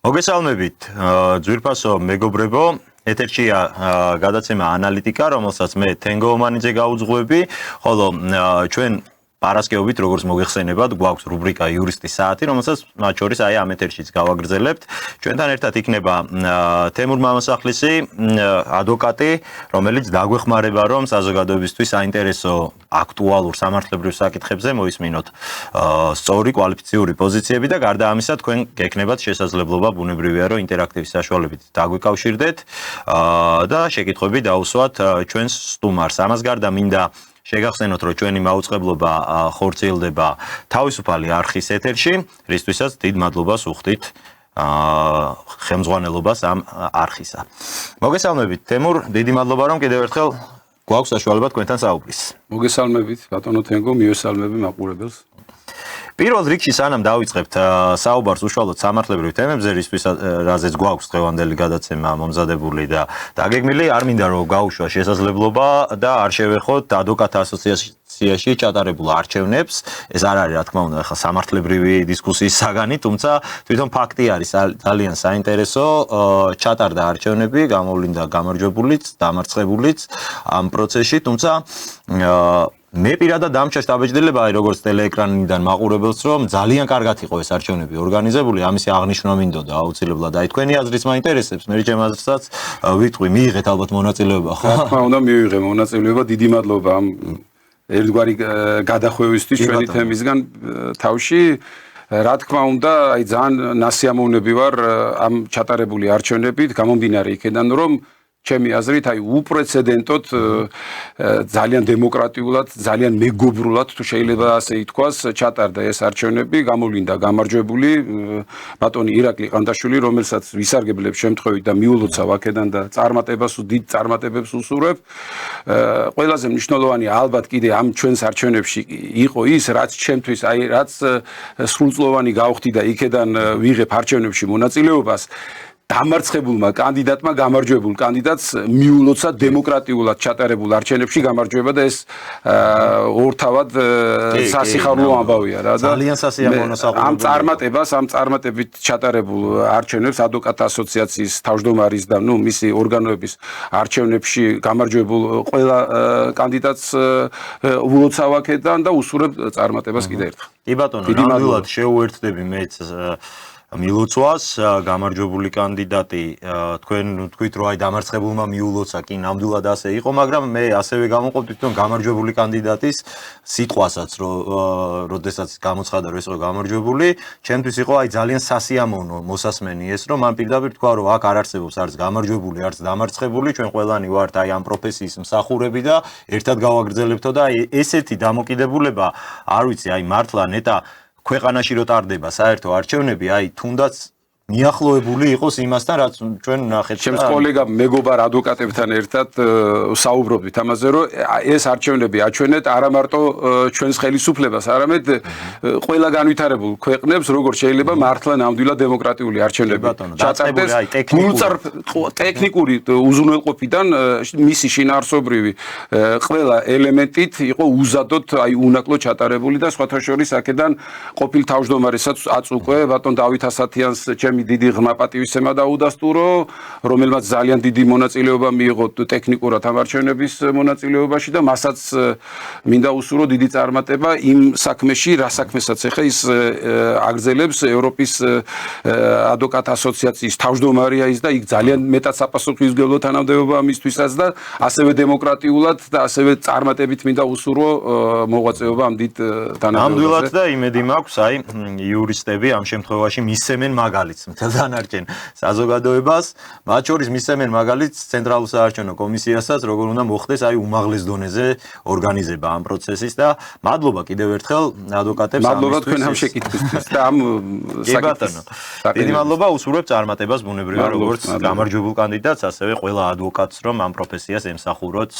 მოგესალმებით, ძვირფასო მეგობრებო, ეთერშია გადაცემა ანალიტიკა, რომელსაც მე თენგო ომანიძე გაუძღვები, ხოლო ჩვენ პარასკევობით, როგორც მოგეხსენებათ, გვაქვს რუბრიკა იურისტის საათი, რომელსაც მათ შორის აი ამ ეთერშიც გავაგრძელებთ. ჩვენთან ერთად იქნება თემურ მამასახლისი, ადვოკატი, რომელიც დაგვეხმარება, რომ საზოგადოებისთვის საინტერესო აქტუალურ სამართლებრივ საკითხებზე მოისმინოთ სწორი კვალიფიციური პოზიციები და გარდა ამისა თქვენ გექნებათ შესაძლებლობა ბუნებრივია, რომ ინტერაქტივის საშუალებით დაგვიკავშირდეთ და შეკითხვები დაუსვათ ჩვენს სტუმარს. ამას გარდა მინდა შეგახსენოთ, რომ ჩვენი მაუწყებლობა ხორციელდება თავისუფალი არხის ეთერში, რისთვისაც დიდ მადლობას უხდით ხელმძღვანელობას ამ არხისა. მოგესალმებით, თემურ, დიდი მადლობა, რომ კიდევ ერთხელ გვაქვს საშუალება თქვენთან საუბრის. მოგესალმებით, ბატონო თენგო, მივესალმები მაყურებელს. პირველ რიგში სანამ დავიწყებთ საუბარს უშუალოდ სამართლებრივ თემებზე, რაზეც გვაქვს დღევანდელი გადაცემა მომზადებული და დაგეგმილი, არ მინდა რომ გაუშვა შესაძლებლობა და არ შევეხოთ ადვოკატთა ასოციაციაში ჩატარებულ არჩევნებს. ეს არ არის, რა თქმა უნდა, ახლა სამართლებრივი დისკუსიის საგანი, თუმცა თვითონ ფაქტი არის ძალიან საინტერესო. ჩატარდა არჩევნები, გამოვლინდა გამარჯვებულიც, დამარცხებულიც ამ პროცესში, თუმცა მე პირადად დამჭერს დაბეჭდილება, როგორც ტელეეკრანიდან მაყურებელს, რომ ძალიან კარგად იყო ეს არჩევნები ორგანიზებული, ამისი აღნიშვნა მინდოდა აუცილებლად. აი თქვენი აზრიც მაინტერესებს, მე ჩემ აზრსაც ვიტყვი, მიიღეთ ალბათ მონაწილეობა, ხო? რა თქმა უნდა, მივიღე მონაწილეობა, დიდი მადლობა ამ ერთგვარი გადახვევისთვის ჩვენი თემისგან თავში. რა თქმა უნდა, აი ძალიან ნასიამოვნები ვარ ამ ჩატარებული არჩევნებით, გამომდინარე იქედან, რომ ჩემი აზრით, აი უპრეცედენტოდ ძალიან დემოკრატიულად, ძალიან მეგობრულად, თუ შეიძლება ასე ითქვას, ჩატარდა ეს არჩევნები, გამოვლინდა გამარჯვებული ბატონი ირაკლი ყანდაშვილი, რომელსაც ვისარგებლებ შემთხვევით და მიულოცავ აქედან და დიდ წარმატებებს უსურვებ. ყველაზე მნიშვნელოვანია ალბათ კიდე ამ ჩვენს არჩევნებში იყო ის, რაც ჩემთვის, აი რაც სრულწლოვანი გავხდი და იქედან ვიღებ არჩევნებში მონაწილეობას. დამარცხებულმა კანდიდატმა გამარჯვებულ კანდიდატს მიულოცა დემოკრატიულად ჩატარებულ არჩევნებში გამარჯვება და ეს ორთავად სასიხარულო ამბავია რა და ძალიან სასიამოვნო საუბარია. ამ წარმატებით ჩატარებულ არჩევნებს ადვოკატთა ასოციაციის თავმჯდომარის და მისი ორგანოების არჩევნებში გამარჯვებულ ყველა კანდიდატს ულოცავ აქედან და უსურვებ წარმატებას კიდევ ერთხელ. კი ბატონო, ნამდვილად შეუერთდები მეც მილოცვას, გამარჯვებული კანდიდატი, თქვენ თქვით, რომ აი დამარცხებულმა მიულოცა, კი ნამდვილად ასე იყო, მაგრამ მე ასევე გამოვყოფდით, რომ გამარჯვებული კანდიდატის სიტყვასაც, როდესაც გამოცხადა, რომ ეს იყო გამარჯვებული, ჩემთვის იყო აი ძალიან სასიამოვნო მოსასმენი ეს, რომ მან პირდაპირ თქვა, რომ აქ არ არსებობს არც გამარჯვებული, არც დამარცხებული, ჩვენ ყველანი ვართ აი ამ პროფესიის მსახურები და ერთად გავაგრძელებთო და აი ესეთი დამოკიდებულება, არ ვიცი, აი მართლა ნეტა ქვეყანაში რო ტარდება საერთო არჩევნები, აი თუნდაც მიახლოებული იყოს იმასთან, რაც ჩვენ ნახეთ. ჩემს კოლეგამ მეგობარ ადვოკატებთან ერთად საუბრობდით ამაზე, რომ ეს არჩევნები აჩვენეთ არა მარტო ჩვენს ხელისუფლებას, არამედ ყველა განვითარებულ ქვეყნებს, როგორ შეიძლება მართლა ნამდვილად დემოკრატიული არჩევნები ჩატარდეს. ტექნიკური უზრუნველყოფიდან მისი შინაარსობრივი ყველა ელემენტით იყო უზადოდ აი უნაკლო ჩატარებული და სხვათა შორის აქედან ყოფილ თავმჯდომარესაც აწუყვე ბატონ დავით ასათიანს დიდი ღრმა პატივისცემა დაუდასტურო, რომელმაც ძალიან დიდი მონაწილეობა მიიღო ტექნიკურად ამ არჩევნების მონაწილეობაში და მასაც მინდა უსურვო დიდი წარმატება იმ საქმეში, რა საქმესაც ეხა ის აგრძელებს ევროპის ადვოკატთა ასოციაციის თავმჯდომარეა ის და იქ ძალიან მეტად საპასუხისმგებლო თანამდებობაა მისთვისაც და ასევე დემოკრატიულად და ასევე წარმატებით მინდა უსურვო მოღვაწეობა ამ დიდ თანამდებობაზე. ნამდვილად და იმედი მაქვს, აი იურისტები ამ შემთხვევაში მისცემენ მაგალითს მთელ დანარჩენ საზოგადოებას, მათ შორის მისცემენ მაგალითს ცენტრალურ საარჩევნო კომისიასაც, როგორ უნდა მოხდეს აი უმაღლეს დონეზე ორგანიზება ამ პროცესის და მადლობა კიდევ ერთხელ ადვოკატებს მადლობა თქვენ ამ შეკითხვისთვის და ამ საკითხის. დიდი მადლობა, უსურვებ წარმატებას ბუნებრივია როგორც გამარჯვებულ კანდიდატს, ასევე ყველა ადვოკატს, რომ ამ პროფესიას ემსახუროთ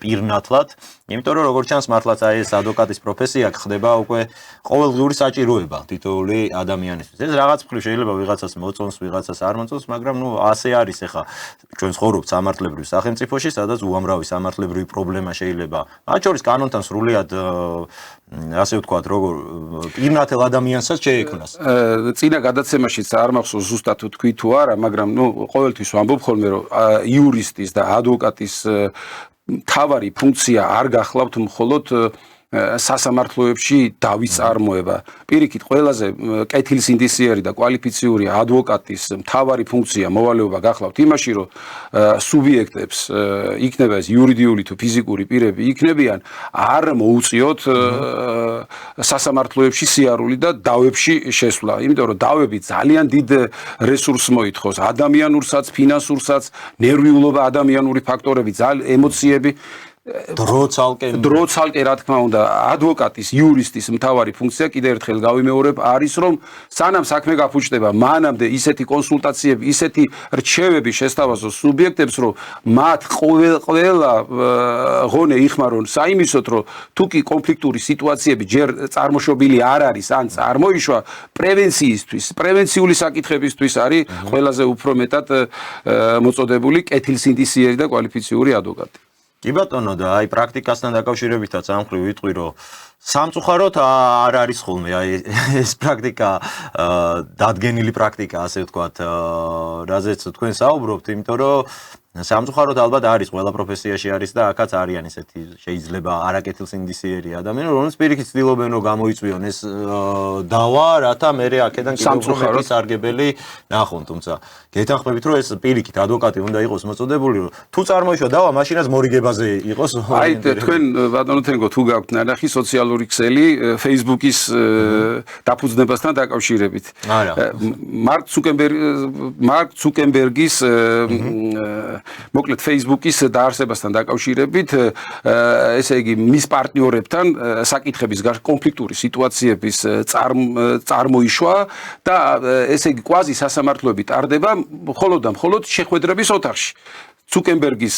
პირნათლად, იმიტომ რომ როგორც ჩანს მართლაც აი ეს ადვოკატის პროფესია ხდება უკვე ყოველდღიური საჭიროება თითოეული ადამიანისთვის. ეს რაღაც მხრივ შეიძლება შეიძლება ვიღაცას მოწონს, ვიღაცას არ მოწონს, მაგრამ ნუ ასე არის ახლა ჩვენ ცხოვრობთ სამართლებრივ სახელმწიფოში, სადაც უამრავი სამართლებრივი პრობლემა შეიძლება მათ შორის კანონთან სრულიად ასე ვთქვათ, როგორ პირნათელ ადამიანსაც შეექმნას. წინა გადაცემაშიც არ მახსოვს ზუსტად თქვი თუ არა, მაგრამ ნუ ყოველთვის ვამბობ ხოლმე, რომ იურისტის და ადვოკატის მთავარი ფუნქცია არ გახლავთ მხოლოდ სასამართლოებში დავიწარმოება. Პირიქით, ყველაზე კეთილსინდისიერი და კვალიფიციური ადვოკატის მთავარი ფუნქცია მოვალეობა გახლავთ იმაში, რომ სუბიექტებს, იქნება ეს იურიდიული თუ ფიზიკური პირები, იქნებიან არ მოუწიოთ სასამართლოებში სიარული და დავებში შესვლა. იმიტომ რომ დავები ძალიან დიდ რესურსს მოითხოვს, ადამიანურსაც, ფინანსურსაც, ნერვიულობა, ადამიანური ფაქტორები, ემოციები. დრო ცალკე რა თქმა უნდა ადვოკატის იურისტის მთავარი ფუნქცია კიდევ ერთხელ გავიმეორებ არის რომ სანამ საქმე გაფუჭდება მანამდე ისეთი კონსულტაციები ისეთი რჩევები შესთავაზოს სუბიექტებს რომ მათ ყველა ღონე იხმარონ საიმისოთ რომ თუ კი კონფლიქტური სიტუაციები ჯერ წარმოშობილი არ არის ან წარმოიშვა პრევენციული საკითხებისთვის არის ყველაზე უფრო მეტად მოწოდებული კეთილსინდისიერი და კვალიფიციური ადვოკატი. კი ბატონო და აი პრაქტიკასთან დაკავშირებითაც ამ მხრივ ვიტყვი რომ სამწუხაროდ არ არის ხოლმე აი ეს პრაქტიკა დადგენილი პრაქტიკა ასე ვთქვათ რაზეც თქვენ საუბრობთ იმიტომ რომ სამწუხაროდ ალბათ არის ყველა პროფესიაში არის და აქაც არიან ესეთი შეიძლება არაკეთილსინდისიერი ადამიანები რომლებიც პირიქით ცდილობენ რომ გამოიწვიონ ეს დავა რათა მე აქედან კიდევ სარგებელი ნახონ თუმცა გეთანხმებით რომ ეს პირიქით ადვოკატი უნდა იყოს მოწოდებული რომ თუ წარმოიშვა დავა მაშინაც მორიგებაზე იყოს აი თქვენ ბატონო თენგო თუ გაქვთ ნანახი სოციალური ქსელი Facebook-ის დაფუძნებასთან დაკავშირებით მარკ ცუკენბერგის მოკლედ Facebook-ის დაარსებასთან დაკავშირებით ესე იგი მის პარტნიორებთან საკითხების კონფლიქტური სიტუაციების წარმოიშვა და ესე იგი კვაზი სასამართლოები ტარდება მხოლოდ და მხოლოდ შეხვედრების ოთახში ცუკენბერგის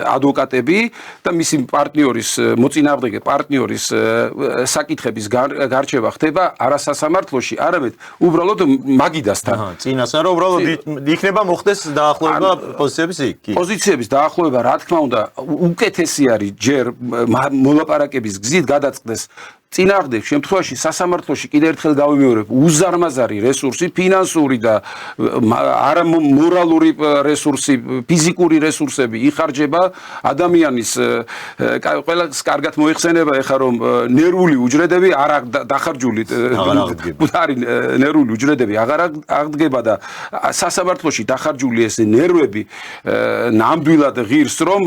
ადვოკატები და მისი პარტნიორის მოწინააღმდეგე პარტნიორის საკითხების გარჩევა ხდება არა სასამართლოში, არამედ უბრალოდ მაგიდასთან. წინასწარ უბრალოდ იქნება მოხდეს დაახლოება პოზიციების დაახლოება, რა თქმა უნდა, უკეთესი არის ჯერ მოლაპარაკების გზით გადაწყდეს წინააღმდეგ შემთხვევაში სასამართლოში კიდევ ერთხელ გავიმეორებ უზარმაზარი რესურსი, ფინანსური და არამორალური რესურსი, ფიზიკური რესურსები იხარჯება ადამიანის ყველას კარგად მოიხსენება ეხლა რომ ნერვული უჯრედები არ დახარჯული ნერვული უჯრედები აღარ აღდგება და სასამართლოში დახარჯული ეს ნერვები ნამდვილად ღირს რომ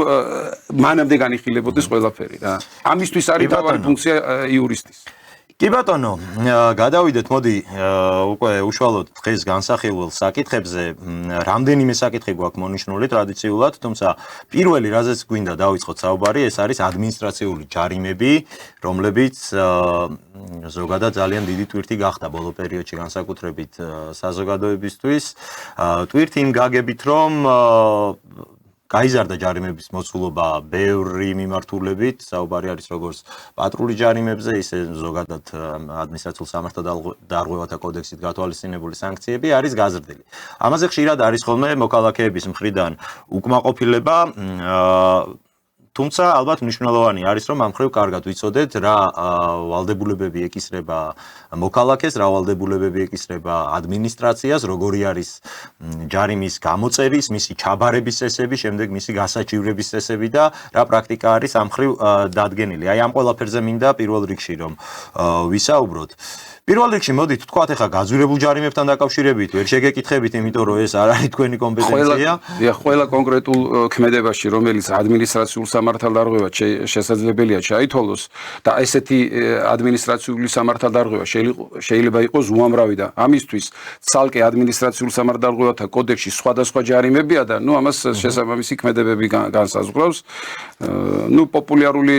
მანამდე განიხილებოდეს ყველაფერი რა. ამისთვის არის თავარი ფუნქცია კი ბატონო, გადავიდეთ მოდი უკვე უშუალოდ დღეს განსახილველ საკითხებზე. რამდენიმე საკითხი გვაქვს მონიშნული ტრადიციულად, თუმცა პირველი რაზეც გვინდა დავიწყოთ საუბარი, ეს არის ადმინისტრაციული ჯარიმები, რომლებიც ზოგადად ძალიან დიდი ტვირთი გახდა ბოლო პერიოდში განსაკუთრებით საზოგადოებისთვის. ტვირთი იმ გაგებით, რომ გაიზარდა ჯარიმების მოცულობა ბევრი მიმართულებით, საუბარი არის როგორც პატრული ჯარიმებზე, ისე ზოგადად ადმინისტრაციულ სამართალდარღვევათა კოდექსით გათვალისწინებული სანქციები არის გაზრდილი. ამაზე ხშირად არის ხოლმე მოქალაქეების მხრიდან უკმაყოფილება, თუმცა ალბათ მნიშვნელოვანი არის რომ ამ მხრივ კარგად ვიცოდეთ რა ვალდებულებები ეკისრება მოქალაქეს, რა ვალდებულებები ეკისრება ადმინისტრაციას, როგორი არის ჯარიმის გამოწერის, მისი ჩაბარების წესები, შემდეგ მისი გასაჩივრების წესები და რა პრაქტიკა არის ამ მხრივ დადგენილი. აი ამ ყველაფერზე მინდა პირველ რიგში რომ ვისაუბროთ. პირველ რიგში მოდით თქვათ ახლა გაძვირებულ ჯარიმებთან დაკავშირებით ვერ შეგეკითხებით, იმიტომ რომ ეს არ არის თქვენი კომპეტენცია. ყველა კონკრეტულ ქმედებაში, რომელიც ადმინისტრაციულ სამართალდარღვევად შესაძლებელია ჩაითვალოს და ესეთი ადმინისტრაციული სამართალდარღვევა შეიძლება იყოს უამრავი და ამისთვის ცალკე ადმინისტრაციულ სამართალდარღვევათა კოდექსში სხვადასხვა ჯარიმებია და ნუ ამას შესაბამისი ქმედებები განსაზღვრავს. ნუ პოპულარული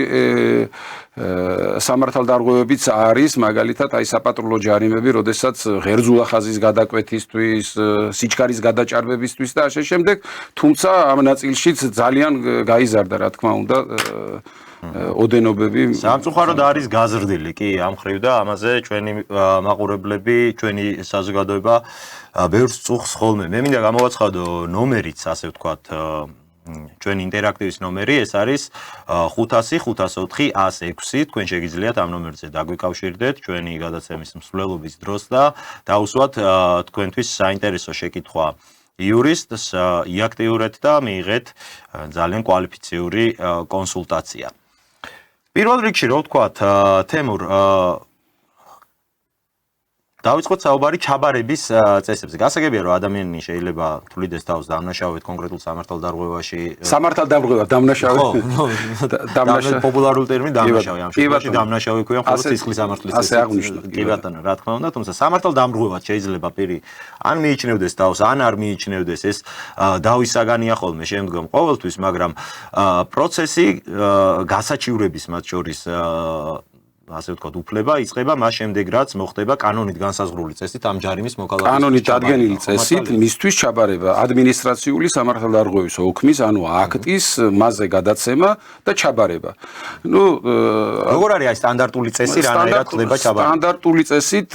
სამართალდარღვევებიც არის, მაგალითად აი საპატრულო ჯარიმები, როდესაც ღერძულა ხაზის გადაკვეთისთვის, სიჩქარის გადაჭარბებისთვის და ასე შემდეგ, თუმცა ამ ნაწილშიც ძალიან გაიზარდა, რა თქმა უნდა, ოდენობები სამწუხაროდ არის გაზრდილი კი ამ ხრივ და ამაზე ჩვენი მაყურებლები, ჩვენი საზოგადოება ბევრს წუხს ხოლმე. მე მინდა გამოვაცხადო ნომერიც, ასე ვთქვათ, ჩვენი ინტერაქტივის ნომერი, ეს არის 500-504-106. თქვენ შეგიძლიათ ამ ნომერზე დაგვიკავშირდეთ ჩვენი გადაცემის მსვლელობის დროს და დაუსვათ თქვენთვის საინტერესო შეკითხვა იურისტს, იაქტიურეთ და მიიღეთ ძალიან კვალიფიციური კონსულტაცია. პირველ რიგში რო ვთქვათ, თემურ, დავიწყოთ საუბარი ჩაბარების წესებზე. გასაგებია, რომ ადამიანი შეიძლება თulides თავს დამნაშავედ კონკრეტულ სამართალდარღვევაში. სამართალდარღვევა დამნაშავე. დამნაშავე პოპულარული ტერმინი დამნაშავე ამ შემთხვევაში დამნაშავე ქვია მხოლოდ სისხლის სამართლის წესით. ასე აღნიშნავს. კი ბატონო, რა თქმა უნდა, თუმცა სამართალდამრღვევად შეიძლება პირი ან მიიჩნევდეს თავს, ან არ მიიჩნევდეს, ეს დავის საგანია ხოლმე შემდგომ ყოველთვის, მაგრამ პროცესი გასაჩივრების მათ შორის ასე ვთქვათ, უფლება იწყება მას შემდეგ, რაც მოხდება კანონით განსაზღვრული წესით ამ ჯარიმის მოქალაქის. კანონით დადგენილი წესით მისთვის ჩაბარება ადმინისტრაციული სამართალდარღვევის ოქმის, ანუ აქტის მასზე გადაცემა და ჩაბარება. ნუ როგორ არის აი სტანდარტული წესი, რანაირად ხდება ჩაბარება? სტანდარტული წესით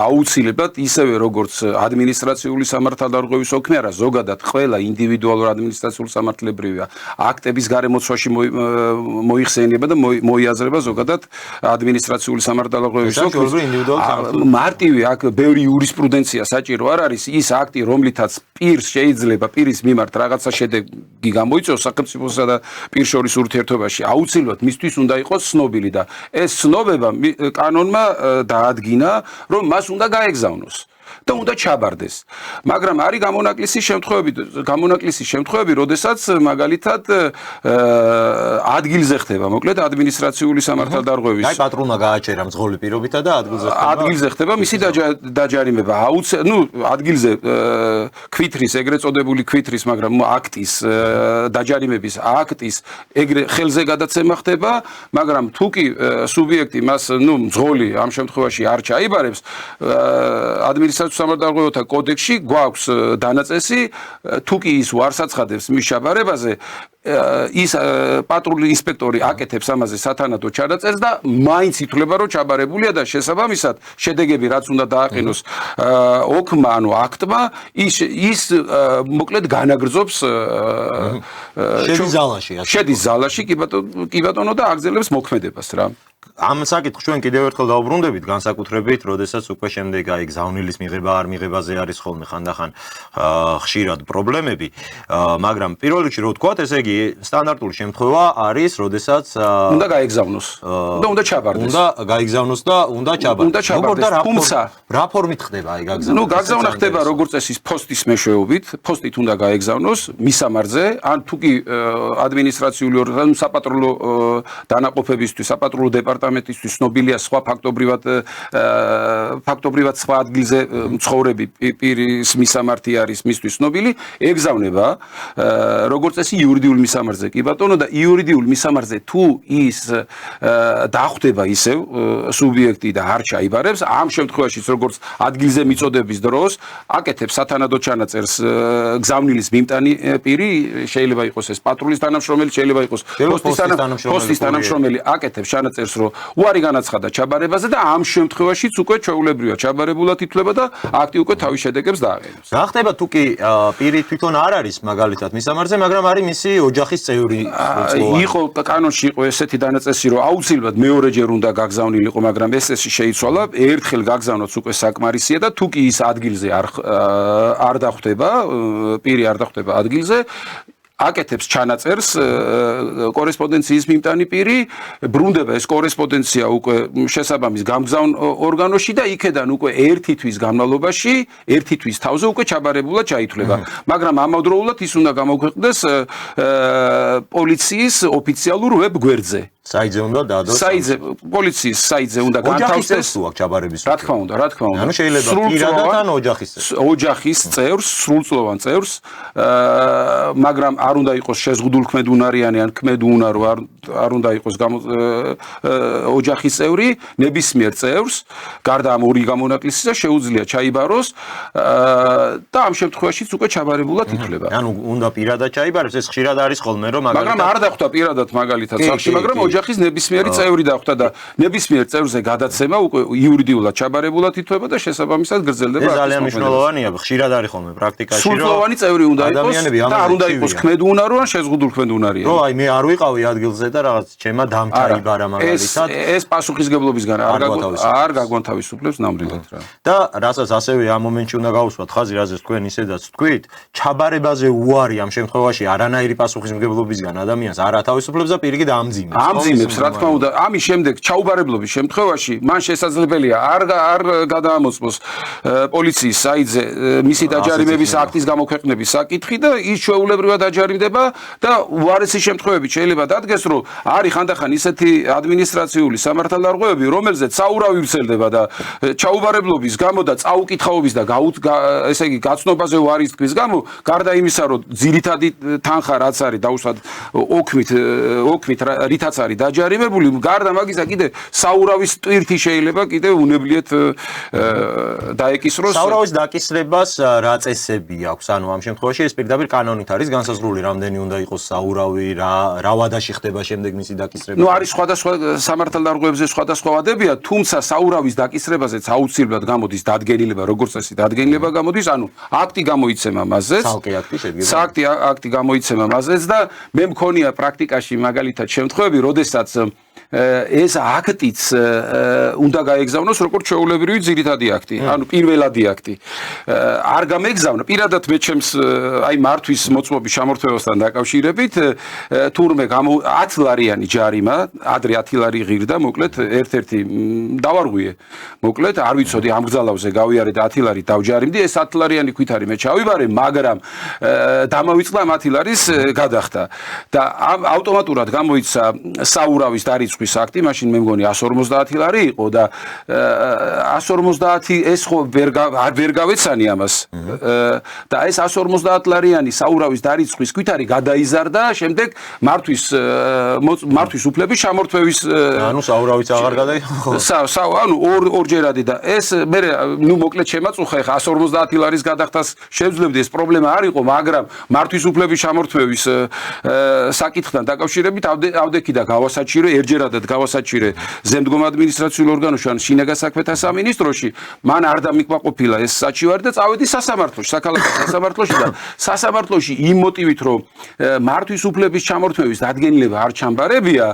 აუცილებლად ისევე როგორც ადმინისტრაციული სამართალდარღვევის ოქმი არა, ზოგადად ყველა ინდივიდუალურ ადმინისტრაციულ სამართლებრივია აქტების გარემოცვაში მოიხსენება და მოიაზრება ზოგადად ადმინისტრაციული სამართალდარღვევის მარტივი აქ ბევრი იურისპრუდენცია საჭირო არ არის ის აქტი რომლითაც პირს შეიძლება პირის მიმართ რაღაცა შედეგი გამოიწვიოს სახელმწიფოსა და პირს შორის ურთიერთობაში აუცილებლად მისთვის უნდა იყოს ცნობილი და ეს ცნობება კანონმა დაადგინა რომ მას უნდა გაეგზავნოს და უნდა ჩაბარდეს. მაგრამ არის გამონაკლისის შემთხვევები, როდესაც მაგალითად ადგილზე ხდება, მოკლედ ადმინისტრაციული სამართალდარღვევის. აი პატრონმა გააჩერა მძღოლი პირობითა და ადგილზე ხდება მისი დაჯარიმება. ადგილზე ქვითრის, ეგრეთ წოდებული ქვითრის, მაგრამ აქტის დაჯარიმების აქტის ეგრე ხელზე გადაცემა ხდება, მაგრამ თუ კი სუბიექტი მას, მძღოლი ამ შემთხვევაში არ ჩაიბარებს, ადმინისტრაციული სამართალდარღვევათა კოდექსში გვაქვს დანაწესი, თუ კი ის უარს აცხადებს მის ჩაბარებაზე, ის პატრული ინსპექტორი აკეთებს ამაზე სათანადო ჩანაწერს და მაინც ითვლება რომ ჩაბარებულია და შესაბამისად შედეგები რაც უნდა დააყენოს ოქმა ანუ აქტმა ის მოკლედ განაგრძობს შედის ზალაში კი ბატონო და აგრძელებს მოქმედებას რა ამ საკითხს ჩვენ კიდევ ერთხელ დავუბრუნდებით განსაკუთრებით, როდესაც უკვე შემდეგ აი გზავნილის მიღება არ მიღებაზე არის ხოლმე ხანდახან ხშირად პრობლემები, მაგრამ პირველ რიგში რო ვთქვათ, ესე იგი სტანდარტული შემთხვევა არის, როდესაც უნდა გაეგზავნოს და უნდა ჩაბარდეს. უნდა გაეგზავნოს და უნდა ჩაბარდეს. თუმცა რა ფორმით ხდება აი გაგზავნა? გაგზავნა ხდება როგორც წესი პოსტის მეშვეობით, პოსტით უნდა გაეგზავნოს მისამართზე, ან თუ კი ადმინისტრაციული ორგანო საპატრულო დანაყოფებისთვის, საპატრულო დეპარტამენტისთვის ცნობილია სხვა ფაქტობრივად სხვა ადგილზე მცხოვრები პირის მისამართი არის მისთვის ცნობილი, ეგზავნება როგორც წესი იურიდიულ მისამართზე კი ბატონო და იურიდიულ მისამართზე თუ ის დახვდება ისევ სუბიექტი და არ ჩაიბარებს, ამ შემთხვევაშიც როგორც ადგილზე მიწოდების დროს აკეთებს სათანადო ჩანაწერს გზავნილის მიმტანი პირი, შეიძლება იყოს ეს პატრულის თანამშრომელი, შეიძლება იყოს პოსტის თანამშრომელი, აკეთებს ჩანაწერს რომ უარი განაცხადა ჩაბარებაზე და ამ შემთხვევაშიც უკვე ჩვეულებრივია ჩაბარებულად ითვლება და აქტი უკვე თავის შედეგებს დააყენებს. რა ხდება თუ კი პირი თვითონ არ არის მაგალითად მისამართზე, მაგრამ არის მისი ოჯახის წევრი? იყო კანონში იყო ესეთი დანაწესი, რომ აუცილებლად მეორეჯერ უნდა გაგზავნილიყო, მაგრამ ეს შეიცვალა, ერთხელ გაგზავნოთ უკვე საკმარისია და თუ კი ის ადგილზე არ დახვდება, პირი არ დახვდება ადგილზე, აკეთებს ჩანაწერს კორესპონდენციის მიმტანი პირი, ბრუნდება ეს კორესპონდენცია უკვე შესაბამის გამგზავნ ორგანოში და იქედან უკვე ერთი თვის განმავლობაში, ერთი თვის თავზე უკვე ჩაბარებულად ჩაითვლება. მაგრამ ამავდროულად ის უნდა გამოქვეყნდეს პოლიციის ოფიციალურ ვებ გვერდზე. საიტზე უნდა დაადოს. პოლიციის საიტზე უნდა განთავსდეს ჩაბარების. რა თქმა უნდა. ანუ შეიძლება პირადად ან ოჯახის წევრს, სრულწლოვან წევრს, მაგრამ არ უნდა იყოს შეზღუდულქმედუნარიანი ან ქმედუუნარო არ უნდა იყოს ოჯახის წევრი ნებისმიერ წევრს გარდა ამ ორი გამონაკლისისა შეუძლია ჩაიბაროს და ამ შემთხვევაშიც უკვე ჩაბარებულად ითვლება. ანუ უნდა პირადად ჩაიბაროს ეს ხშირად არის ხოლმე რომ მაგრამ არ დახვდა პირადად მაგალითად სახში მაგრამ ოჯახის ნებისმიერი წევრი დახვდა და ნებისმიერ წევრზე გადაცემა უკვე იურიდიულად ჩაბარებულად ითვლება და შესაბამისად გრძელდება. ეს ძალიან მნიშვნელოვანია ხშირად არის ხოლმე პრაქტიკაში რომ სრულწლოვანი წევრი უნდა იყოს და არ უნდა იყოს ქმედუუნარო ან შეზღუდულქმედუნარიანი. რო აი მე არ ვიყავი ადგილზე და რაღაც ჩემა დამჩაიბარა მაგალითად ეს პასუხისგებლობისგან არ გაგვანთავისუფლებს ნამდვილად რა. და რასაც ასევე ამ მომენტში უნდა გავუსვათ ხაზი რაზეც თქვენ ისედაც თქვით ჩაბარებაზე უარი ამ შემთხვევაში არანაირი პასუხისმგებლობისგან ადამიანს არ ათავისუფლებს და პირიქით ამძიმებს რა თქმა უნდა ამის შემდეგ ჩაუბარებლობის შემთხვევაში მან შესაძლებელია არ გადაამოწმოს პოლიციის საიტზე მისი დაჯარიმების აქტის გამოქვეყნების საკითხი და ის ჩვეულებრივად დაჯარიმდება და უარესი შემთხვევები შეიძლება დადგეს რომ არის ხანდახან ისეთი ადმინისტრაციული სამართალდარღვევები რომელზეც საურავი ვრცელდება და ჩაუბარებლობის გამო და წაუკითხაობის და ესე იგი გაცნობაზე უარის თქვის გამო გარდა იმისა რომ ძირითადი თანხა რაც არის დაუშვათ ოქმით რითაც არის დაჯარიმებული გარდა მაგისა კიდე საურავის ტვირთი შეიძლება კიდე უნებლიეთ დაეკისროს საურავის დაკისრებას რა წესები აქვს ანუ ამ შემთხვევაში ეს პირდაპირ კანონით არის განსაზღვრული რამდენი უნდა იყოს საურავი რა ვადაში ხდება შემდეგ მისი დაკისრება ნუ არის სხვადასხვა სამართალდარღვევებზე სხვადასხვა ვადებია თუმცა საურავის დაკისრებაზეც აუცილებლად გამოდის დადგენილება როგორც წესი დადგენილება გამოდის ანუ აქტი გამოიცემა მასზეც ცალკე აქტი შედგება აქტი გამოიცემა მასზეც და მე მქონია პრაქტიკაში მაგალითად შემთხვევები როდესაც ეს აქტიც უნდა გაეგზავნოს როგორც ჩვეულებრივი ძირითადი აქტი, ანუ პირველადი აქტი. არ გამეგზავნა, პირადად მე ჩემს აი მართვის მოწმობის შემორთმევასთან დაკავშირებით თურმე 10 ლარიანი ჯარიმა, ადრე 10 ლარი ღირდა, მოკლედ ერთ-ერთი დავარღვიე. მოკლედ არ ვიცოდი ამ გზალავზე გავიარე და 10 ლარი დავჯარიმდი, ეს 10 ლარიანი ქვითარი მე ჩავიბარე, მაგრამ დამოვიწყდა 10 ლარის გადახდა. და ავტომატურად გამოიცა საურავის დარიცხვის აქტი, მაშინ მე მგონი 150 ლარი იყო და 150 ეს ხო ვერ გავეცანი ამას. და ეს 150 ლარიანი საურავის დარიცხვის ქვითარი გადაიზარდა, შემდეგ მართვის უფლების შემორთმევის ანუ საურავიც აღარ გადაიხო. ანუ ორჯერადი და ეს მე ნუ მოკლედ შემაწუხა ხა 150 ლარის გადახდას შევძლებდი ეს პრობლემა არ იყო, მაგრამ მართვის უფლების შემორთმევის საკითხთან დაკავშირებით ავდექი და გავასაჩირე ერჯერადად გავასაჩირე ზემდგომ ადმინისტრაციულ ორგანოში ან შინაგან საქმეთა სამინისტროში მან არ დამიკმაყოფილა ეს საჩივარი და წავედი სასამართლოში საქალაქო სასამართლოში და სასამართლოში იმ მოტივით რომ მართვის უფლების ჩამორთმევის დადგენილება არ ჩამბარებია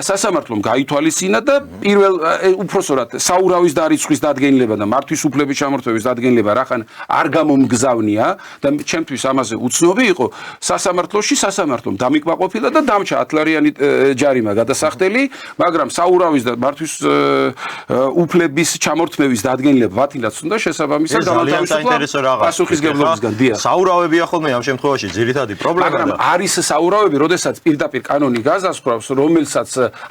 სასამართლომ გაითვალისწინა და პირველ უпроსორად საურავის დარიცხვის დადგენილება და მართვის უფლების ჩამორთმევის დადგენილება რახან არ გამომგზავნია და ჩემთვის ამაზე უცნობი იყო სასამართლომ დამიკმაყოფილა და დამჭა 10 ლარიანი ჯარიმა გადასახდელი მაგრამ საურავის და მართვის უფლების ჩამორთმევის დადგენილება ვათილაც უნდა შესაბამისად გამათავისუფლა პასუხისგებლობისგან დია საურავებია ხოლმე ამ შემთხვევაში ძირითადი პრობლემა მაგრამ არის საურავები როდესაც პირდაპირ კანონი გაზასხვრავს რომელსაც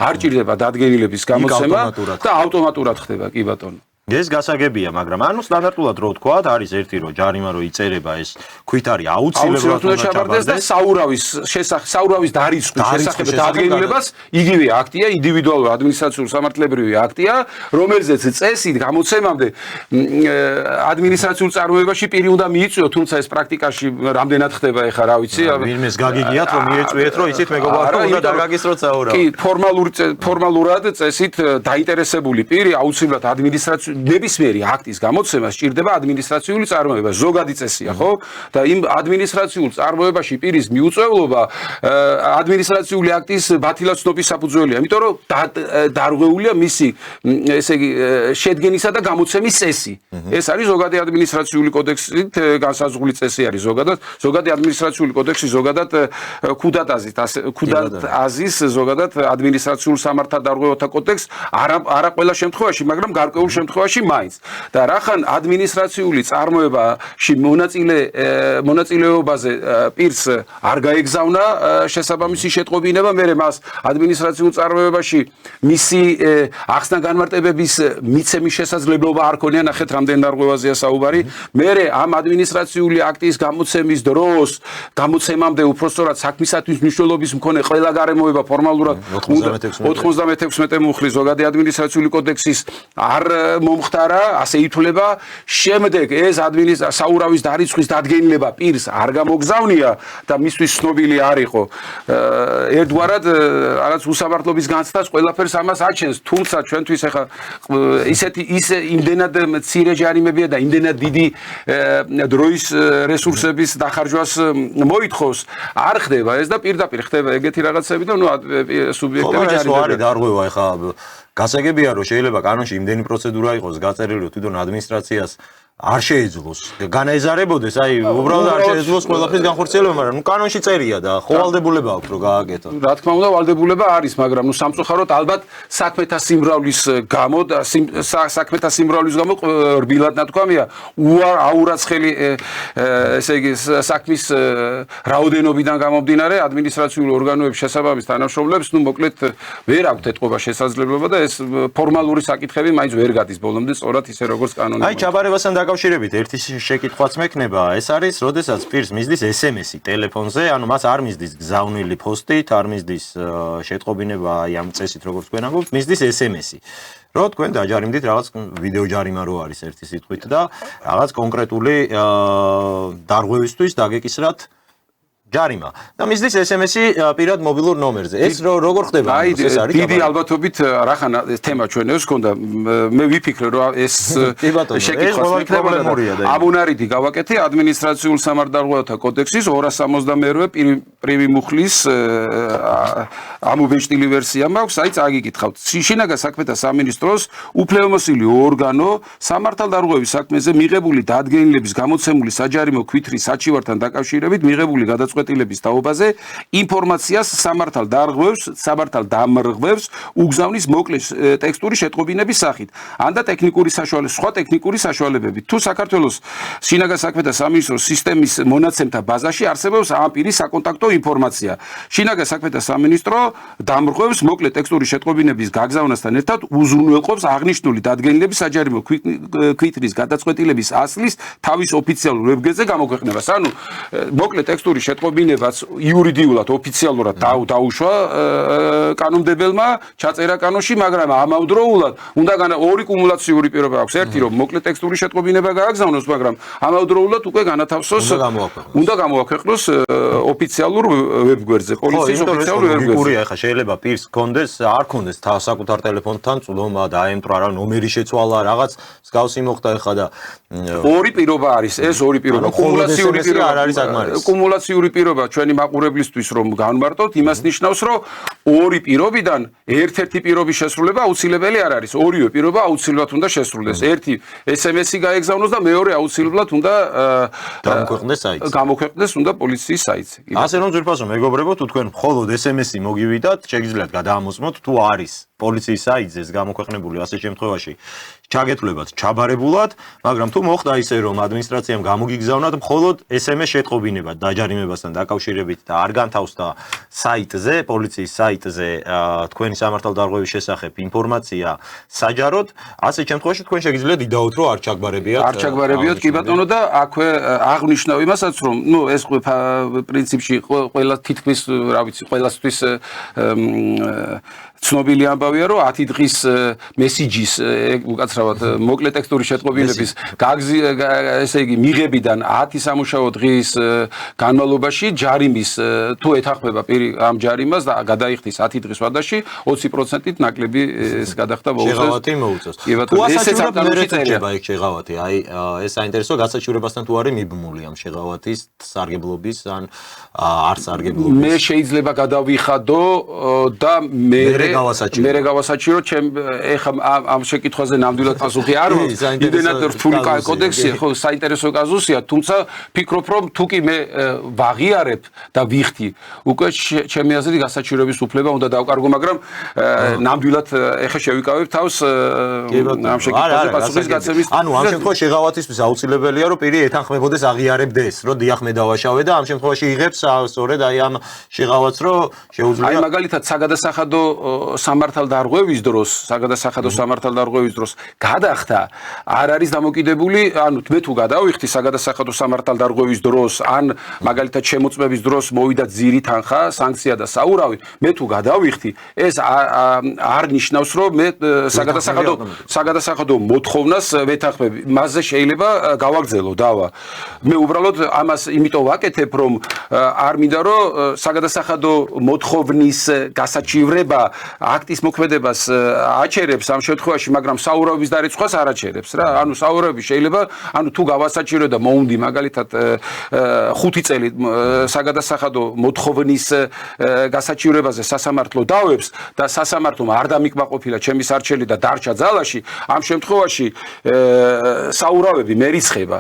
არ ჭირდება დადგენილების გამოცემა და ავტომატურად ხდება კი ბატონო ეს გასაგებია, მაგრამ ანუ სტანდარტულად რო ვთქვათ, არის ერთი რო ჯარიმა რო იწერება ეს ქვითარი აუცილებლად უნდა ჩაბარდეს და საურავის დარიცხვის შესახებ დადგენილებას იგივე აქტია, ინდივიდუალური ადმინისტრაციული სამართლებრივი აქტია, რომელზეც წესით გამოცემამდე ადმინისტრაციულ წარმოებაში პირი უნდა მიიწვიოს, თუმცა ეს პრაქტიკაში რამდენად ხდება ეხა რა ვიცი, ვინმეს გაგიგიათ რომ მიეწვიეთ რომ იცით მეგობარ რომ უნდა დაგაგისროთ საურავი. კი, ფორმალურად წესით დაინტერესებული პირი აუცილებლად ადმინისტრაციული ნებისმიერი აქტის გამოცემა სჭირდება ადმინისტრაციული წარმოება, ზოგადი წესია, ხო? და იმ ადმინისტრაციულ წარმოებაში პირის მიუწვევლობა ადმინისტრაციული აქტის ბათილაცნობის საფუძველია, იმიტომ რომ დარღვეულია მისი, ესე იგი, შედგენისა და გამოცემის წესი. ეს არის ზოგადი ადმინისტრაციული კოდექსით განსაზღვრული წესი არის ზოგადი ადმინისტრაციული კოდექსი ზოგადად ქუდატაზის ზოგადად ადმინისტრაციულ სამართალდარღვევათა კოდექსს არა ყველა შემთხვევაში, მაგრამ გარკვეულ შემთხვევაში შემთხვევაში მაინც და რახან ადმინისტრაციული წარმოებაში მონაწილეობაზე პირს არ გაეგზავნა შესაბამისი შეტყობინება, მერე მას ადმინისტრაციულ წარმოებაში მისი ახსნა განმარტებების მიცემის შესაძლებლობა არ ქონია, ნახეთ რამდენ დარღვევაზეა საუბარი. მერე ამ ადმინისტრაციული აქტის გამოცემის დროს, გამოცემამდე უпростоრად საქმისათვის მნიშვნელობის მქონე ყველა გარემოება ფორმალურად 96 მუხლის ზოგადი ადმინისტრაციული კოდექსის არ მომხდარა, ასე ითვლება. შემდეგ ეს საურავის დარიცხვის დადგენილება პირს არ გამოგზავნია და მისთვის ცნობილი არ იყო. ერთგვარად რაღაც უსამართლობის განცდას ყველაფერს ამას აჩენს, თუმცა ჩვენთვის ახლა ისე იმდენად მცირე ჯარიმებია და იმდენად დიდი დროის რესურსების დახარჯვას მოითხოვს, არ ხდება ეს და პირდაპირ ხდება ეგეთი რაღაცები და სუბიექტები ჯარიმდება. დარღვევა ახლა გასაგებია რომ შეიძლება კანონში იმდენი პროცედურა იყოს გაწერილი რომ თვითონ ადმინისტრაციას არ შეეძლოს განაეზარებოდეს, უბრალოდ არ შეეძლოს ყველაფრის განხორციელება, მაგრამ კანონში წერია და ხო ვალდებულება აქვს რომ გააკეთო. რა თქმა უნდა, ვალდებულება არის, მაგრამ სამწუხაროდ ალბათ საქმეთა სიმრავლის გამო და საქმეთა სიმრავლის გამო რბილად ნათქვამია, აურაცხელი ესე იგი საქმის რაოდენობიდან გამომდინარე ადმინისტრაციული ორგანოების შესაბამის თანამშრომლებს, მოკლედ ვერ აქვთ ეთყობა შესაძლებლობა და ეს ფორმალური საკითხები მაინც ვერ გადის ბოლომდე სწორად ისე როგორც კანონი. ჩაბარებასთან დაკავშირებით ერთი შეკითხვაც მექნება, ეს არის, როდესაც პირს მისდის SMS-ი ტელეფონზე, ანუ მას არ მისდის გზავნილი პოსტით, არ მისდის შეტყობინება ამ წესით, როგორც თქვენ ამბობთ, მისდის SMS-ი. რომ თქვენ დაჯარიმდით რაღაც ვიდეო ჯარიმა რო არის ერთი სიტყვით და რაღაც კონკრეტული დარღვევისთვის დაგეკისრათ ჯარიმა და მისდის SMS-ი პირად მობილურ ნომერზე. ეს როგორ ხდება? ეს არის დიდი ალბათობით რახან თემა ჩვენ ეს ქონდა, მე ვიფიქრე რომ ეს შეკითხვას მექნება. აბუნარიდი გავაკეთე ადმინისტრაციულ სამართალდარღვევათა კოდექსის 262 პრივი მუხლის ამობეჭდილი ვერსია მაქვს, საით აგიკითხავთ. შინაგან საქმეთა სამინისტროს უფლებამოსილი ორგანო სამართალდარღვევის საქმეზე მიღებული დადგენილების გამოცემული საჯარიმო ქვითრის საჩივართან დაკავშირებით მიღებული გადაწყვეტილების თაობაზე ინფორმაციას სამართალდამრღვევს უგზავნის მოკლე ტექსტური შეტყობინების სახით. ან და სხვა ტექნიკური საშუალებებით. თუ საქართველოს შინაგან საქმეთა სამინისტროს სისტემის მონაცემთა ბაზაში არსებობს ამ პირის საკონტაქტო ინფორმაცია. შინაგან საქმეთა სამინისტრო დამრღვევს მოკლე ტექსტური შეტყობინების გაგზავნასთან ერთად უზრუნველყოფს აღნიშნული დადგენილების საჯარიმო ქვითრის გადაწყვეტილების ასლის თავის ოფიციალურ ვებგვერდზე გამოქვეყნებას. ანუ მოკლე ტექსტური შეტყობინებაც იურიდიულად ოფიციალურად დაუშვა კანონმდებელმა, ჩაწერა კანონში, მაგრამ ამავდროულად უნდა ორი კუმულაციური პირობა აქვს. ერთი რომ მოკლე ტექსტური შეტყობინება გააგზავნოს, მაგრამ ამავდროულად უკვე განათავსოს უნდა გამოაქვეყნოს ოფიციალურ ვებგვერდზე, პოლიციის ოფიციალურ ვებგვერდზე. ახლა შეიძლება პირს კონდეს, არ კონდეს საკუთარ ტელეფონთან წვდომა და აემტრა რა ნომერი შეცვალა, რაღაც მსგავსი მოხდა ახლა და ორი პირობა არის, ეს ორი პირობა, კუმულაციური პირობა არ არის საკმარისი. კუმულაციური პირობა ჩვენი მაყურებლისთვის რომ განმარტოთ, იმას ნიშნავს, რომ ორი პირობიდან ერთ-ერთი პირობის შესრულება აუცილებელი არ არის. ორივე პირობა აუცილებლად უნდა შესრულდეს. ერთი SMS-ი გაეგზავნოს და მეორე აუცილებლად უნდა გამოქვეყნდეს უნდა პოლიციის საიტზე. ასე რომ ძვირფასო მეგობრებო, თუ თქვენ მხოლოდ SMS-ი მოგივიდათ, შეგიძლიათ გადაამოწმოთ, თუ არის პოლიციის საიტზე გამოქვეყნებული ასე შემთხვევაში ჩაგეთვლებათ ჩაბარებულად, მაგრამ თუ მოხდა ისე რომ ადმინისტრაციამ გამოგიგზავნათ მხოლოდ SMS შეტყობინება დაჯარიმებასთან დაკავშირებით და არ განთავსდა საიტზე, პოლიციის საიტზე თქვენი სამართალდარღვევის შესახებ ინფორმაცია საჯაროდ, ასე შემთხვევაში თქვენ შეგიძლიათ იდაოთ რომ არ ჩაგბარებიათ. არ ჩაგბარებიათ, კი ბატონო და აქვე აღნიშნავ იმასაც რომ ეს პრინციპში ყველა თითქმის რა ვიცი, ყველასთვის ცნობილი ამბავია რომ 10 დღის მესიჯის უკაცრავად მოკლე ტექსტური შეტყობინების ესე იგი მიღებიდან 10 სამუშაო დღის განმავლობაში ჯარიმის თუ ეთანხმება პირი ამ ჯარიმას და გადაიხდის 10 დღის ვადაში 20%-ით ნაკლები ეს გადახდა შეღავათი მოუწევს. თუ ასეც ამერეთება იქ შეღავათი, აი ეს საინტერესო გასაჩივრებასთან თუ არის მიბმული ამ შეღავათის სარგებლობის ან არ სარგებლობის. მე შეიძლება გადავიხადო და მე მე გავასაჭირო ჩემ ეხა ამ შეკითხვაზე ნამდვილად პასუხი არ მაქვს იმდენად რთული კოდექსია ხო საინტერესო კაზუსია თუმცა ფიქრობ რომ თუკი მე ვაღიარებ და ვიხდი უკვე ჩემი აზრით გასაჭიროების უფლება უნდა დავკარგო მაგრამ ნამდვილად ეხა შევიკავებ თავს ამ შეკითხვაზე პასუხის გაცემის ანუ ამ შემთხვევაში შეღავათისთვის აუცილებელია რომ პირი ეთანხმებოდეს აღიარებდეს რომ დიახ მე დავაშავე და ამ შემთხვევაში იღებს სწორედ აი ამ შეღავათს რომ შეუძლია აი მაგალითად საგადასახადო სამართალდარღვევის დროს გადახდა არ არის დამოკიდებული ანუ მე თუ გადავიხდი საგადასახადო სამართალდარღვევის დროს ან მაგალითად შემოწმების დროს მოვიდა ძირი თანხა სანქცია და საურავი მე თუ გადავიხდი ეს არ ნიშნავს რომ მე საგადასახადო მოთხოვნას ვეთანხმები მასზე შეიძლება გავაგრძელო დავა მე უბრალოდ ამას იმიტომ ვაკეთებ რომ არ მინდა რომ საგადასახადო მოთხოვნის გასაჩივრება აქტის მოქმედებას აჩერებს ამ შემთხვევაში მაგრამ საურავების დარიცხვას არ აჩერებს რა ანუ საურავები შეიძლება ანუ თუ გავასაჩირო და მოუნდი მაგალითად 5 წელი საგადასახადო მოთხოვნის გასაჩივრებაზე სასამართლო დავებს და სასამართლომ არ დამიკმაყოფილა ჩემი სარჩელი და დარჩა ძალაში ამ შემთხვევაში საურავები მერიცხება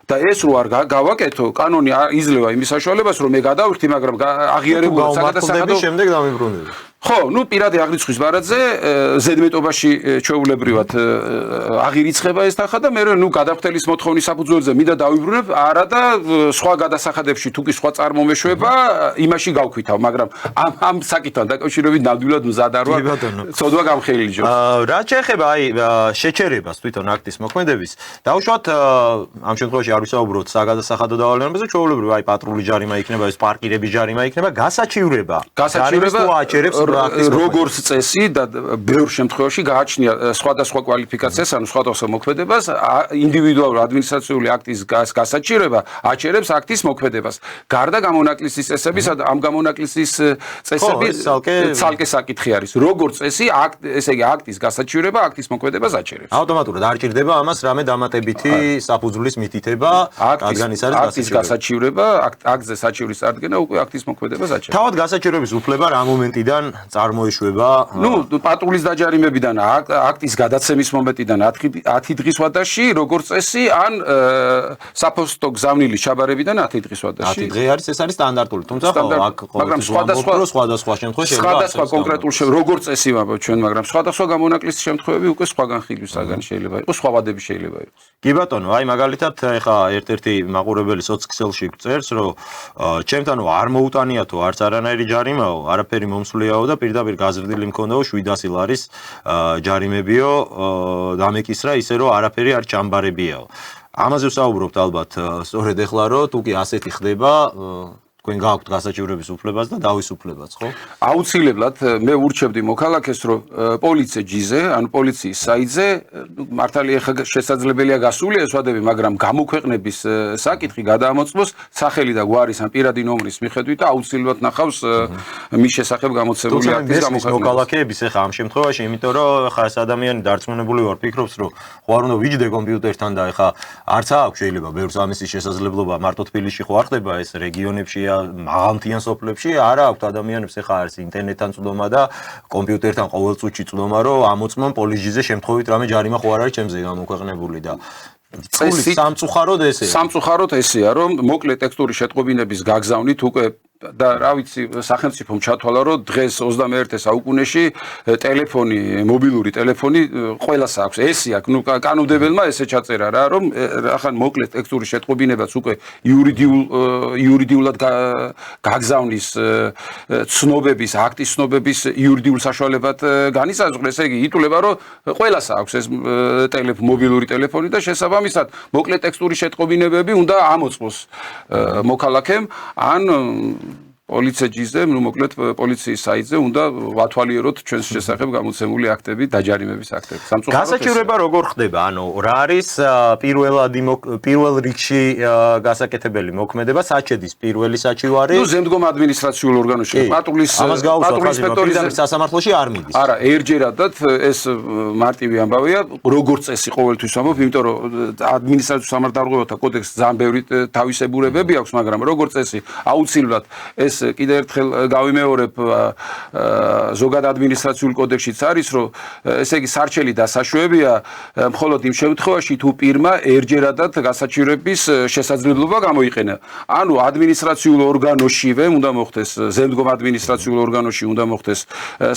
და ეს რო არ გავაკეთო კანონი იძლევა იმის საშუალებას რომ მე გადავიხდი მაგრამ აღიარებულად საგადასახადო შემდეგ დამიბრუნები ხო, ну პირადი აღრიცხვის ბარათზე ზედმეტობაში ჩვეულებრივად აღირიცხება ეს თანხა და მე ნუ გადახვდელის მოთხოვნის საფუძველზე მინდა დავიბრუნებ, არა და სხვა გადასახადებში თუ კი სხვა წარმომეშვება, იმაში გავქვითავ, მაგრამ ამ საკითხთან დაკავშირებით ნამდვილად მზად არ ვარ. ცოდვა გამხელილიჯო. რა შეეხება აი შეჩერებას თვითონ აქტის მოქმედების, დაუშვათ ამ შემთხვევაში არ ვისაუბროთ საგადასახადო დავალებაზე, ჩვეულებრივ აი პატრული ჯარიმა იქნება, ეს პარკირების ჯარიმა იქნება, გასაჩივრება. აჩერებს როგორც წესი და ბევრ შემთხვევაში გააჩნია სხვადასხვა კვალიფიკაციას, ანუ სხვადასხვა მოქმედებას, ინდივიდუალური ადმინისტრაციული აქტის გასაჩივრება აჩერებს აქტის მოქმედებას. გარდა გამონაკლისის წესებისა და ამ გამონაკლისის წესები ცალკე საკითხი არის. როგორც წესი, ესე იგი აქტის გასაჩივრება აქტის მოქმედებას აჩერებს. ავტომატურად არ ჭირდება ამას რამე დამატებითი საფუძვლის მითითება, რადგან ის არის აქტის გასაჩივრება, აქტზე საჩივრის წარდგენა უკვე აქტის მოქმედებას აჩერებს. თავად გასაჩივრების უფლება რა მომენტიდან წარმოიშვება? ნუ პატრულის დაჯარიმებიდან აქტის გადაცემის მომენტიდან 10 დღის ვადაში, როგორც წესი, ან საფოსტო გზავნილის ჩაბარებიდან 10 დღის ვადაში. 10 დღე არის, ეს არის სტანდარტული, თუმცა აქ მაგრამ სხვადასხვა შემთხვევაში სხვადასხვა კონკრეტულ როგორც წესი ვამბობ ჩვენ, მაგრამ სხვადასხვა გამონაკლისის შემთხვევები უკვე სხვაგან ხილვისაგან შეიძლება იყოს, სხვა ვადები შეიძლება იყოს. კი ბატონო, აი მაგალითად ეხა ერთ-ერთი მაყურებელი სოციქსელში წერს, რომ ჩემთან არ მოუტანიათო არც არანაირი ჯარიმაო, არაფერი მომსვლიაო და პირდაპირ გაზრდილი მქონდაო 700 ლარის ჯარიმებიო დამეკისრა ისე რომ არაფერი არ ჩამბარებიაო. ამაზე ვსაუბრობთ ალბათ სწორედ ეხლა რომ თუ კი ასეთი ხდება თქვენ გააქვთ გასაჩივრების უფლებას და დავისუფლებაც, ხო? აუცილებლად მე ურჩევდი მოქალაქეს, რომ პოლიცია ჯიზე, ანუ პოლიციის საიტზე, მართალია ხა შესაძლებელია გასული ეს ვადები, მაგრამ გამოქვეყნების საკითხი გადაამოწმოს სახელი და გვარის ან პირადი ნომრის მიხედვით და აუცილებლად ნახავს მის შესახებ გამოცემული აქტის გამოქვეყნებას. მოქალაქეების ხა ამ შემთხვევაში, იმიტომ რომ ხა ეს ადამიანი დარწმუნებული ვარ, ფიქრობს, რომ ხო არ უნდა ვიჯდე კომპიუტერთან და ხა არც აქვს შეიძლება ბევრს ამის შესაძლებლობა, მარტო თბილისში ხო არ ხდება ეს რეგიონებში მაღალმთიან სოფლებში არა აქვთ ადამიანებს ეხა არის ინტერნეტთან წვდომა და კომპიუტერთან ყოველწუთში წვდომა რომ ამოწმონ პოლიციაზე შემთხვევით რამე ჯარიმა ხო არ არის ჩემზე გამოქვეყნებული და სამწუხაროდ ესეა. სამწუხაროდ ესეა რომ მოკლე ტექსტური შეტყობინების გაგზავნით უკვე და რა ვიცი სახელმწიფომ ჩათვალა რომ დღეს 21 საუკუნეში ტელეფონი, მობილური ტელეფონი ყველას აქვს. ესე აქვს, ნუ კანონმდებელმა ესე ჩაწერა რა, რომ ახლა მოკლე ტექსტური შეტყობინებაც უკვე იურიდიულად გაგზავნის ცნობების, აქტის ცნობების იურიდიულ საშუალებად განისაზღვრა. ესე იგი, ითვლება რომ ყველას აქვს ეს მობილური ტელეფონი და შესაბამისად მოკლე ტექსტური შეტყობინებები უნდა ამოწყოს მოქალაქემ ან პოლიცია ჯიზე, ნუ მოკლედ პოლიციის საიტზე უნდა ვათვალიეროთ ჩვენს შესახებ გამოცემული აქტები, დაჯარიმების აქტები. გასაჩივრება როგორ ხდება? ანუ რა არის პირველ რიგში გასაკეთებელი მოქმედება, საჩედის პირველი საჩივარი? ნუ ზემდგომ ადმინისტრაციულ ორგანოში, პატრულის ინსპექტორის სასამართლოში არ მიდის. არა, ერთჯერადად ეს მარტივი ამბავია, როგორც წესი ყოველთვის ვამბობ, იმიტომ რომ ადმინისტრაციულ სამართალდარღვევათა კოდექსს ძალიან ბევრი თავისებურებები აქვს, მაგრამ როგორც წესი აუცილებლად ეს ეს კიდე ერთხელ გავიმეორებ ზოგად ადმინისტრაციულ კოდექსშიც არის რომ ესე იგი სარჩელი დასაშვებია მხოლოდ იმ შემთხვევაში თუ პირმა ერჯერადად გასაჩივრების შესაძლებლობა გამოიყენა ანუ ადმინისტრაციულ ორგანოშივე უნდა მოხდეს ზემდგომ ადმინისტრაციულ ორგანოში უნდა მოხდეს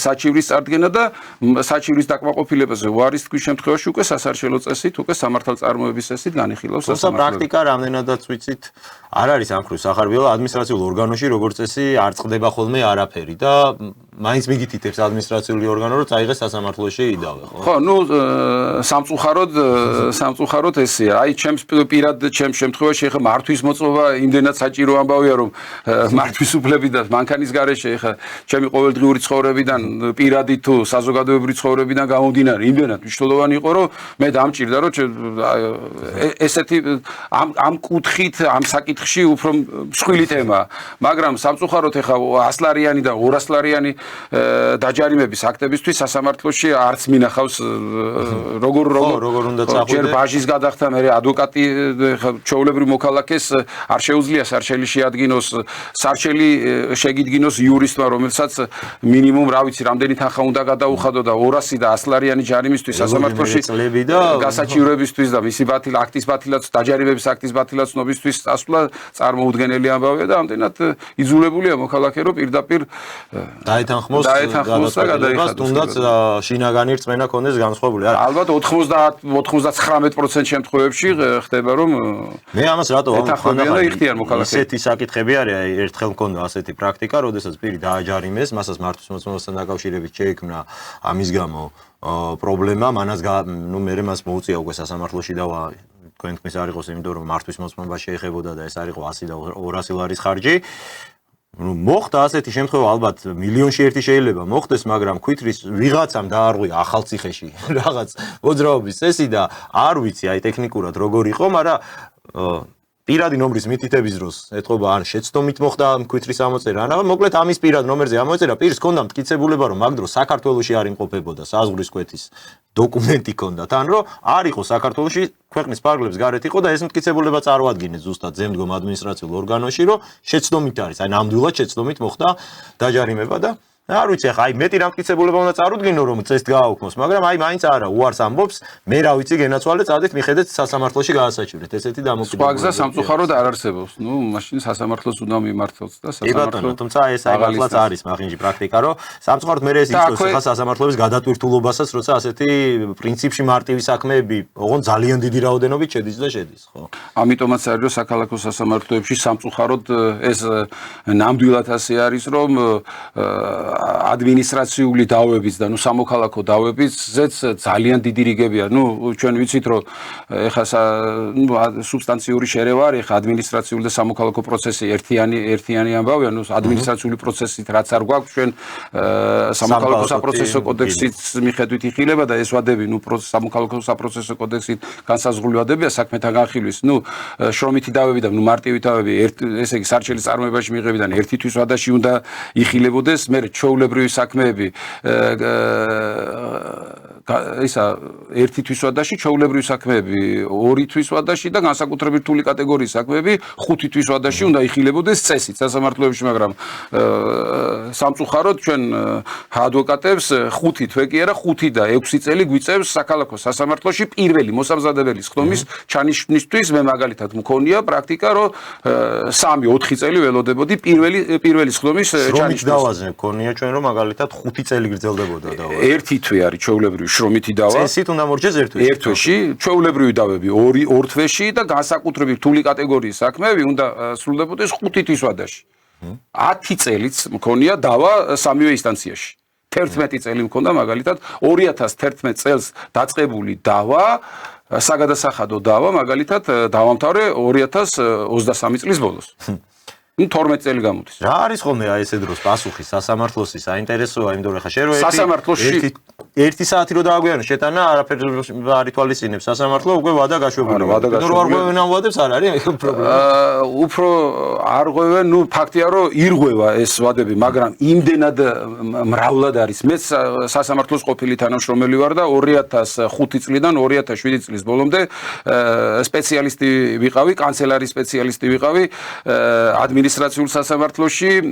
საჩივრის წარდგენა და საჩივრის დაკმაყოფილებაზე უარის თქვის შემთხვევაში უკვე სასარჩელო წესით უკვე სამართალწარმოების წესით განიხილავს სასამართლო პრაქტიკა რამდენადაც ვიცით არ არის ამ ხრივ სახარბიელო ადმინისტრაციულ ორგანოში როგორც წესი არ წყდება ხოლმე არაფერი და მაინც მიგითითებს ადმინისტრაციული ორგანო რომ წაიღეს სასამართლოში იდავე ხო ნუ სამწუხაროდ ესეა აი ჩემს პირად ჩემს შემთხვევაში ეხა მართვის მოწმობა იმდენად საჭირო ამბავია რომ მართვის უფლები და მანქანის გარეშე ეხა ჩემი ყოველდღიური ცხოვრებიდან პირადი თუ საზოგადოებრივი ცხოვრებიდან გამომდინარე იმდენად მნიშვნელოვანი იყო რომ მე დამჭირდა რომ ესეთი ამ კუთხით ამ საკითხში უფრო მსხვილი თემაა მაგრამ სამწუხაროდ ეხა 100 ლარიანი და 200 ლარიანი დაჯარიმების აქტებისთვის სასამართლოში არც მინახავს როგორ უნდა წახვიდე ჯერ ბაჟის გადახდა მე ადვოკატი ჩვეულებრივ მოქალაქეს არ შეუძლია სარჩელი შეადგინოს სარჩელი შეგიდგინოს იურისტმა რომელსაც მინიმუმ რა ვიცი რამდენი თანხა უნდა გადაუხადო და 200 და 100 ლარიანი ჯარიმისთვის სასამართლოში გასაჩივრებისთვის და მისი აქტის ბათილად დაჯარიმების აქტის ბათილადცნობისთვის წასვლა წარმოუდგენელი ამბავია და ამდენად იძულებულია მოქალაქე რომ პირდაპირ დაეთანხმოს და გადაიხადოს თუნდაც შინაგანი რწმენა ქონდეს განსხვავებული არა ალბათ 99% შემთხვევებში ხდება რომ მე ამას რატო ეთანხმებიან და იხდიან მოქალაქე ესეთი საკითხები არის ერთხელ მქონდა ასეთი პრაქტიკა როდესაც პირი დააჯარიმეს მასაც მართვის მოწმობასთან დაკავშირებით შეექმნა ამის გამო პრობლემა მანაც ნუ მე მას მოუწია უკვე სასამართლოში დავა თქვენ თქმის არ იყოს იმიტომ რომ მართვის მოწმობა შეეხებოდა და ეს არ იყო 100 და 200 ლარის ხარჯი ну მოხდა ასეთი შემთხვევა ალბათ მილიონში ერთი შეიძლება მოხდეს მაგრამ ქვითრის ვიღაცამ დაარღვია ახალციხეში რაღაც მოძრაობის წესი და არ ვიცი აი ტექნიკურად როგორ იყო მაგრამ პირადი ნომრის მითითების დროს ეთყობა ან შეცდომით მოხდა ქვითრის ამოწერა ან მოკლედ ამის პირად ნომერზე ამოწერა პირს ჰქონდა მტკიცებულება რომ მაგ დროს საქართველოში არ იმყოფებოდა საზღვრის კვეთის დოკუმენტი ჰქონდა თან რომ არ იყო საქართველოში ქვეყნის ფარგლებს გარეთ იყო და ეს მტკიცებულება წარმოადგენს ზუსტად ზემდგომ ადმინისტრაციულ ორგანოში რომ შეცდომით არის აი ნამდვილად შეცდომით მოხდა დაჯარიმება და არ ვიცი ახლა აი მეტი რამტკიცებულება უნდა წარუდგინო რომ წესით გააუქმოს მაგრამ აი მაინც არა უარს ამბობს მე რა ვიცი გენაცვალე წადით მიხედეთ სასამართლოში გაასაჩივრეთ ესეთი დამოკიდებულება სხვა გზა სამწუხაროდ არ არსებობს ნუ მაშინ სასამართლოს უნდა მიმართოს და სასამართლო თუმცა ეს აი მართლაც არის მაგინჯი პრაქტიკა რომ სამწუხაროდ მე ეს იწევს ხა სასამართლოების გადატვირთულობასაც როცა ასეთი პრინციპში მარტივი საქმეები ოღონდ ძალიან დიდი რაოდენობით შედის და შედის ხო ამიტომაც არის რომ საქალაქო სასამართლოებში სამწუხაროდ ეს ნამდვილად ასე არის რომ ადმინისტრაციული დავების და ნუ სამოქალაქო დავებისზეც ძალიან დიდი რიგებია. ნუ ჩვენ ვიცით რომ ეხა სუბსტანციური შერევა არის, ეხა ადმინისტრაციული და სამოქალაქო პროცესი ერთიანი ამბავია, ნუ ადმინისტრაციული პროცესით რაც არ გვაქვს ჩვენ სამოქალაქო საპროცესო კოდექსის მიხედვით იხილება და ეს ვადები ნუ სამოქალაქო საპროცესო კოდექსით განსაზღვრული ვადებია საქმეთან განხილვის. ნუ შრომითი დავები და ნუ მარტივი დავები ესე იგი სარჩელის წარმოებაში მიღებიდან ერთი თვის ვადაში უნდა იხილებოდეს, მე ჩვეულებრივი საქმეები ისა ერთი თვის ვადაში, ჩვეულებრივი საქმეები ორი თვის ვადაში და განსაკუთრებით რთული კატეგორიის საქმეები ხუთი თვის ვადაში უნდა იხილებოდეს წესით სასამართლოებში, მაგრამ სამწუხაროდ ჩვენ ადვოკატებს 5 თვე კი არა 5 და 6 წელი გვიწევს საქალაქო სასამართლოში პირველი მოსამზადებელის ხდომის ჩანიშვნისთვის. მე მაგალითად მქონია პრაქტიკა რომ 3-4 წელი ველოდებოდი პირველი ხდომის ჩანიშვნის დავაზე მქონია ჩვენ რომ მაგალითად 5 წელი გრძელდებოდა დავა. ერთი თვე არის ჩვეულებრივი შრომითი დავა. წესით უნდა მორჩეს ერთ თვეში, ჩვეულებრივი დავები 2 თვეში და განსაკუთრებით რთული კატეგორიის საქმეები უნდა სრულდებოდეს 5 თვის ვადაში. 10 წელიც მქონია დავა სამივე ინსტანციაში. 11 წელი მქონდა მაგალითად 2011 წელს დაწყებული დავა საგადასახადო დავა მაგალითად დავამთავრე 2023 წლის ბოლოს. 12 წელი გამოდის. რა არის ხოლმე აი ესე დროს პასუხი სასამართლოსის საინტერესოა იმიტომ რომ ხა შე რო ერთი საათი რო დააგვიანო შეტანა არაფერი არ ითვალისწინებს სასამართლო უკვე ვადა გაშვებული. რომ არ ღვევენ ამ ვადებს არ არის პრობლემა. უფრო არ ღვევენ, ნუ ფაქტია რომ ირღვევა ეს ვადები, მაგრამ იმდენად მრავლად არის. მე სასამართლოს ყოფილი თანამშრომელი ვარ და 2005 წლიდან 2007 წლის ბოლომდე სპეციალისტი ვიყავი, კანცელარის სპეციალისტი ვიყავი, ადმინისტრაციულ სასამართლოში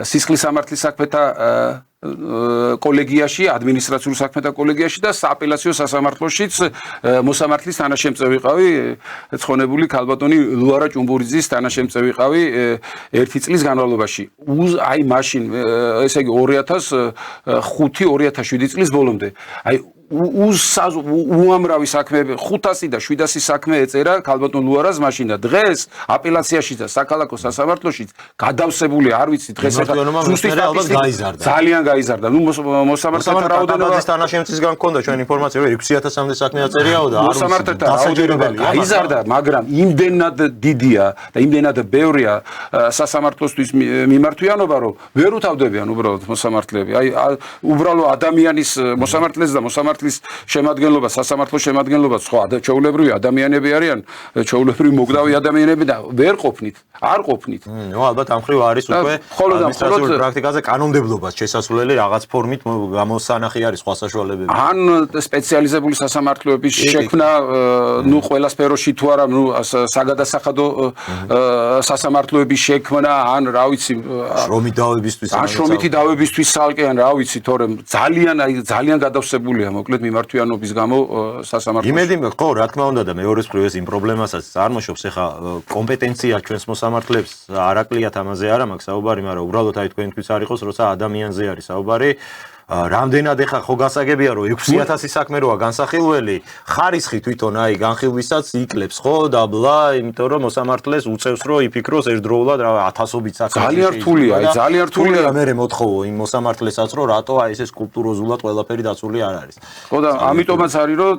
სისხლის სამართლის საქმეთა კოლეგიაში, ადმინისტრაციულ საქმეთა კოლეგიაში და სააპელაციო სასამართლოშიც მოსამართლის თანაშემწე ვიყავი, ცხონებული ქალბატონი ლუარა ჭუმბურიძის თანაშემწე ვიყავი 1 წლის განმავლობაში. აი მაშინ, ესე იგი 2005-2007 წლის ბოლომდე. აი უამრავი საქმე 500 და 700 საქმე ეწერა ქალბატონ ლუარას მაშინ და დღეს აპელაციაში და საქალაქო სასამართლოში გადავსებული არ ვიცი დღეს ძალიან გაიზარდა. ნუ მოსამართლეთა რაოდენობა თანაშემწისგან მქონდა ჩვენ ინფორმაცია რომ 6000-მდე საქმე აწერიაო და მოსამართლეთა რაოდენობა გაიზარდა, მაგრამ იმდენად დიდია და იმდენად ბევრია სასამართლოსთვის მიმართვიანობა რომ ვერ უთავდებიან უბრალოდ მოსამართლეები. აი უბრალოდ ადამიანის მოსამართლეს და მოსამართლეს შემადგენლობა, სასამართლოს შემადგენლობა სხვა ჩვეულებრივი ადამიანები არიან, ჩვეულებრივი მოგდავი ადამიანები და ვერ ყოფნით, არ ყოფნით. ნუ ალბათ ამ ხრივ არის უკვე ადმინისტრაციულ პრაქტიკაზე კანონმდებლობას შესასვლელი რაღაც ფორმით გამოსანახი არის სხვა საშუალებები. ან სპეციალიზებული სასამართლოების შექმნა, ნუ ყველა სფეროში თუ არა, ნუ საგადასახადო სასამართლოების შექმნა, ან რა ვიცი, შრომით დავებისთვის, ან შრომითი დავებისთვის ცალკე, ან რა ვიცი, თორემ ძალიან გადავსებულია მოკლედ მიმართვიანობის გამო სასამართლოში. იმედი მაქვს, ხო, რა თქმა უნდა და მეორეს მხრივ ეს იმ პრობლემასაც წარმოშობს, ეხა კომპეტენცია ჩვენს მოსამართლეებს არაკლიათ ამაზე არა მაქვს საუბარი, მაგრამ უბრალოდ აი თქვენთვის არ იყოს, როცა ადამიანზე არის საუბარი. რამდენად ეხა ხო გასაგებია რომ 6000 საქმე როა განსახილველი, ხარისხი თვითონ აი განხილვისაც იკლებს ხო და ბლა, იმიტომ რომ მოსამართლეს უწევს რომ იფიქროს ერთდროულად რა 1000ობით საქმე. ძალიან რთულია, აი ძალიან რთულია. მე მოთხოვო იმ მოსამართლესაც რომ რატო აი ეს კულტუროზულად ყველაფერი დაცული არ არის. ხო და ამიტომაც არის რომ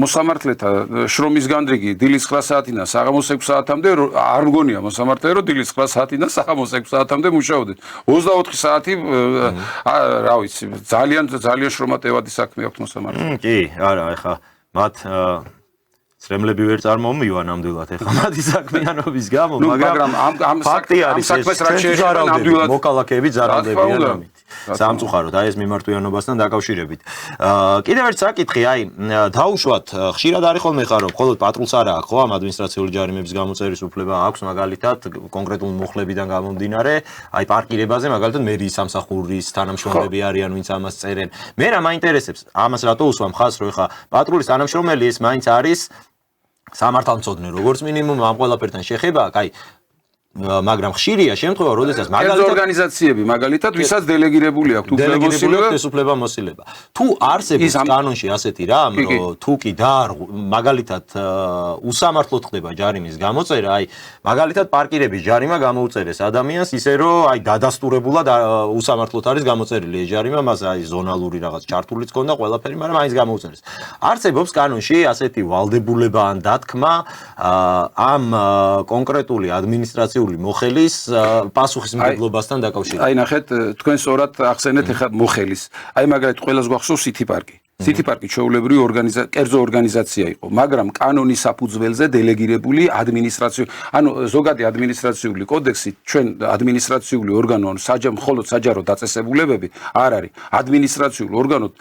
მოსამართლეთა შრომის განრიგი დილის 9 საათიდან საღამოს 6 საათამდე არ მგონია მოსამართლე რომ დილის 9 საათიდან საღამოს 6 საათამდე მუშაობდნენ. 24 საათი რა ვიცი ძალიან შრომატევადი საქმე აქვს მოსამართლეს. კი, არა, ეხა მათ წრემლები ვერ წარმომივან ნამდვილად ეხა მათი საქმიანობის გამო, მაგრამ ამ ფაქტი არის ეს რა შეიძლება ნამდვილად მოკალაკეები ზარალდებიან ამით. სამწუხაროდ აი ეს მიმართვიანობასთან დაკავშირებით. კიდევ ერთ საკითხი, აი დაუშვათ, ხშირად არის ხოლმე ხარ რომ მხოლოდ პატრულს არა აქვს ხო ამ ადმინისტრაციული ჯარიმების გამოწერის უფლება აქვს მაგალითად კონკრეტული მუხლებიდან გამომდინარე, აი პარკირებაზე მაგალითად მერიის სამსახურის თანამშრომლები არიან ვინც ამას წერენ. მე რა მაინტერესებს, ამას რატო უსვამ ხაზს რომ ეხა პატრულის თანამშრომელი ეს მაინც არის სამართალმცოდნე, როგორც მინიმუმ ამ ყველაფერთან შეხება აქვს, აი მაგრამ ხშირია შემთხვევა, როდესაც მაგალითად ორგანიზაციები, მაგალითად, ვისაც დელეგირებული აქვს უფლებამოსილება. თუ არსებობს კანონში ასეთი რამ, რომ თუ კი მაგალითად უსამართლოდ ხდება ჯარიმის გამოწერა, აი მაგალითად პარკირების ჯარიმა გამოუწერეს ადამიანს ისე რომ აი დადასტურებულად უსამართლოდ არის გამოწერილი ეს ჯარიმა, მას აი ზონალური რაღაც ჩართულიც ქონდა ყველაფერი, მაგრამ აიც გამოუწერეს. არსებობს კანონში ასეთი ვალდებულება ან დათქმა ამ კონკრეტული ადმინისტრაციული მოხელის პასუხისმგებლობასთან დაკავშირებით. აი ნახეთ, თქვენ სწორად ახსენეთ ეხლა მოხელის. აი მაგალითად ყველას გვახსოვს City Park-ი. City Park-ი ჩვეულებრივი კერძო ორგანიზაცია იყო, მაგრამ კანონის საფუძველზე დელეგირებული ადმინისტრაციული, ანუ ზოგადი ადმინისტრაციული კოდექსი ჩვენ ადმინისტრაციული ორგანო, მხოლოდ საჯარო დაწესებულებები არ არის. ადმინისტრაციულ ორგანოდ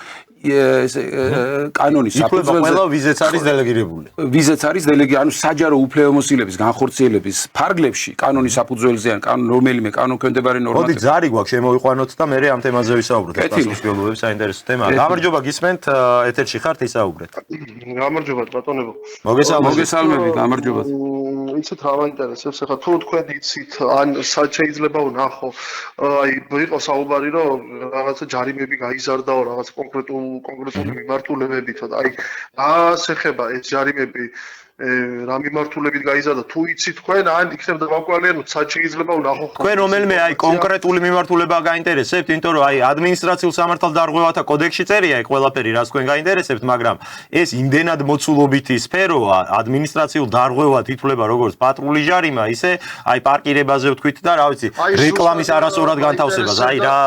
კანონის საფუძველზე ყველა ვიზეც არის დელეგირებული. ვიზეც არის დელეგირებული, ანუ საჯარო უფლებამოსილების განხორციელების ფარგლებში კანონის საფუძველზე ან რომელიმე კანონქვემდებარე ნორმატივი. მოდი ზარი გვაქვს შემოვიყვანოთ და მე ამ თემაზე ვისაუბროთ. პასუხისმგებლობების საინტერესო თემაა. გამარჯობა, გისმენთ, ეთერში ხართ, ისაუბრეთ. გამარჯობა ბატონებო. მოგესალმებით, გამარჯობა. იცით რა მაინტერესებს, ახლა თუ თქვენ იცით, ან შეიძლება ვნახო, აი იყო საუბარი რომ რაღაცა ჯარიმები გაიზარდაო, რაღაც კონკრეტული მიმართულებებით, აი რას ეხება ეს ჯარიმები რა მიმართულებით გაიზარდა, თუ იცით თქვენ, ან იქნებოდა გავკვალიანოთ, შეიძლება ვნახო. თქვენ რომელიმე აი კონკრეტული მიმართულება გაინტერესებთ, იმიტომ რომ აი ადმინისტრაციულ სამართალდარღვევათა კოდექსში წერია აი ყველაფერი, რაც თქვენ გაინტერესებთ, მაგრამ ეს იმდენად მოცულობითი სფეროა, ადმინისტრაციულ დარღვევად ითვლება როგორც პატრული ჯარიმა, ისე აი პარკირებაზე ვთქვით და რა ვიცი, რეკლამის არასწორად განთავსებას, აი რა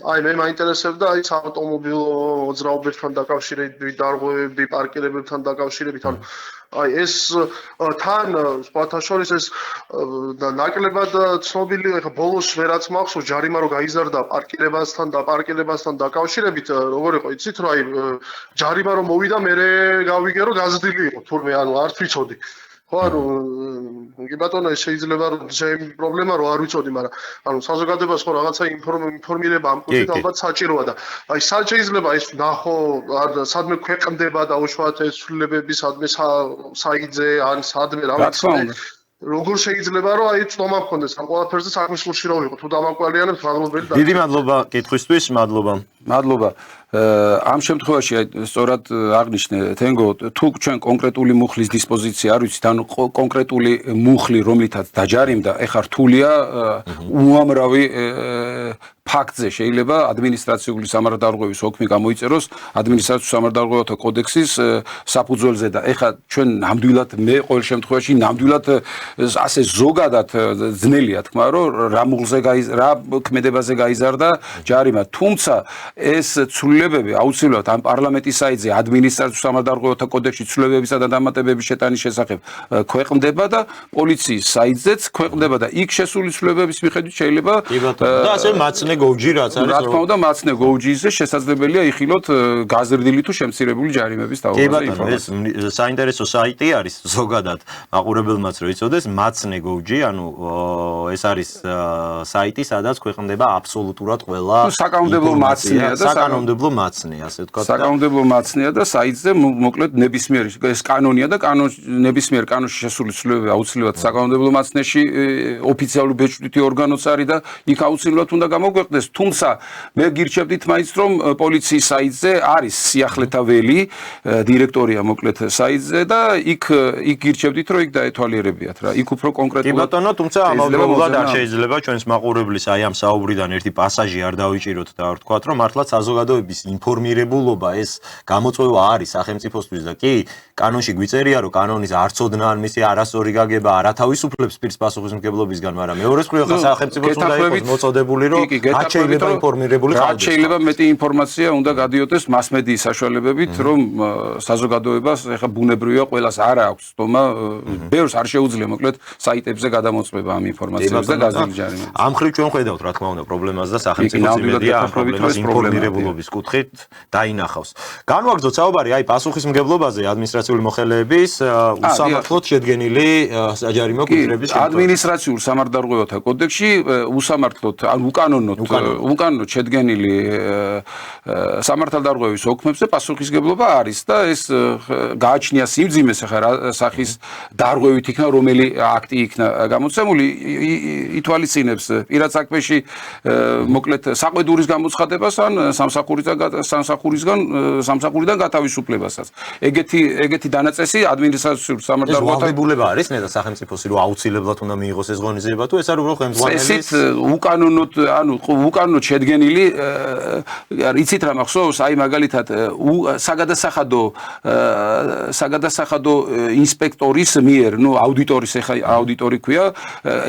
აი მე მაინტერესებდა აი საავტომობილო მოძრაობებთან დაკავშირებით, დარღვევები, პარკირებებთან დაკავშირებით, ანუ აი ეს თან სხვათა შორის ეს ნაკლებად ცნობილი, ეხა ბოლოს ვერაც მახსოვს ჯარიმა რომ გაიზარდა პარკირებასთან დაკავშირებით, როგორ იყო, იცით რომ აი ჯარიმა რომ მოვიდა, მე გავიგე რომ გაზრდილი იყო თურმე, ანუ არც ვიცოდი. ხო ანუ კი ბატონო შეიძლება რომ ჩემი პრობლემა რო არ ვიცოდი მაგრამ ანუ საზოგადოებას ხო რაღაცა ინფორმირება ამ კუთხით ალბათ საჭიროა და აი სად შეიძლება ეს ნახო სადმე ქვეყნდება და უშუალოდ ეს ცვლილებები სადმე საიძე ან სადმე რაღაც როგორ შეიძლება რომ აი ცნობა მქონდეს ამ ყველაფერზე საქმის სულში რა ვიყო თუ დამაკვალიანებთ მადლობელი და დიდი მადლობა კითხვისთვის მადლობა ამ შემთხვევაში სწორად აღნიშნე თენგო თუ ჩვენ კონკრეტული მუხლის დისპოზიცია არ ვიცით ანუ კონკრეტული მუხლი რომლითაც დაჯარიმდა ეხა რთულია უამრავი ფაქტზე შეიძლება ადმინისტრაციული სამართალდარღვევის ოქმი გამოიწეროს ადმინისტრაციული სამართალდარღვევათა კოდექსის საფუძველზე და ეხა ჩვენ ნამდვილად მე ყოველ შემთხვევაში ნამდვილად ასე ზოგადად ძნელია თქმა რომ რა მუხლზე რა ქმედებაზე გაიზარდა ჯარიმა თუმცა ეს ცვლილებები აუცილებლად ამ პარლამენტის საიტზე ადმინისტრაციული სამართალდარღვევათა კოდექსში ცვლილებებისა და დამატებების შეტანის შესახებ ქვეყნდება და პოლიციის საიტზეც ქვეყნდება და იქ შესული ცვლილებების მიხედვით შეიძლება და ასე მაცნე გოუჯი რაც არის რა თქმა უნდა მაცნე გოუჯიზე შესაძლებელია იხილოთ გაზრდილი თუ შემცირებული ჯარიმების თავზე ინფორმაცია. ეს საინტერესო საიტი არის ზოგადად მაყურებელმაც რო იცოდეს მაცნე გოუჯი, ანუ ეს არის საიტი, სადაც ქვეყნდება აბსოლუტურად ყველა საკანონმდებლო მაცნეა და საკანონმდებლო მაცნე, ასე ვთქვათ. საკანონმდებლო მაცნეა და საიტზე მოკლედ ნებისმიერ ეს კანონია და ნებისმიერ კანონში შესული ცვლილებები აუცილებლად საკანონმდებლო მაცნეში ოფიციალური ბეჭდვითი ორგანოც არის და იქ აუცილებლად უნდა გამოგვეყდეს. თუმცა მე გირჩევდით მაინც რომ პოლიციის საიტზე არის სიახლეთა ველი დირექტორია მოკლედ საიტზე და იქ გირჩევდით რომ იქ დაეთვალიერებიათ რა. იქ უფრო კონკრეტულად კი ბატონო, თუმცა ამავდროულად არ შეიძლება ჩვენს მაყურებლის აი ამ საუბრიდან ერთი პასაჟი არ დავიჭიროთ და ვთქვათ რომ მართლაც საზოგადოების ინფორმირებულობა ეს გამოწვევა არის სახელმწიფოსთვის და კი კანონში გვიწერია რომ კანონის არ ცოდნა ან მისი არასწორი გაგება არ ათავისუფლებს პირს პასუხისმგებლობისგან, მაგრამ მეორეს მხრივ ხა სახელმწიფოს უნდა იყოს მოწოდებული რომ რაც შეიძლება ინფორმირებული რაც შეიძლება მეტი ინფორმაცია უნდა გადიოდეს მასმედიის საშუალებებით რომ საზოგადოებას ეხა ბუნებრივია ყველას არ აქვს თომა ბევრს არ შეუძლია მოკლედ საიტებზე გადამოწმება ამ ინფორმაციას და გაზრდილი ჯარიმები ამ ხრივ ჩვენ ხედავთ რა თქმა უნდა პრობლემას და სახელმწიფოს იმედია ამ პრობლემას ინფორმირებულობის კუთხით დაინახავს. განვაგრძოთ საუბარი აი პასუხისმგებლობაზე ადმინისტრაციული მოხელეების უსამართლოდ შედგენილი საჯარიმო კითხვების შემთხვევაში. ადმინისტრაციულ სამართალდარღვევათა კოდექსში უსამართლოდ ან უკანონოდ შედგენილი სამართალდარღვევის ოქმებზე პასუხისმგებლობა არის და ეს გააჩნია სიმძიმეს ახლა სახის დარღვევით იქნა რომელი აქტი იქნა გამოცემული ითვალისწინებს პირად საქმეში მოკლედ საყვედურის გამოცხადებას ან სამსახურიდან გათავისუფლებასაც. ეგეთი დანაწესი ადმინისტრაციულ სამართალდარღვევათა ვალდებულება არის ნედა სახელმწიფოსი რომ აუცილებლად უნდა მიიღოს ეს ღონისძიება თუ ეს არის უბრალოდ ხელმძღვანელის ესეთ უკანონოდ შედგენილი იცით რა მახსოვს აი მაგალითად საგადასახადო ინსპექტორის მიერ ნუ აუდიტორის ეხა აუდიტორი ქვია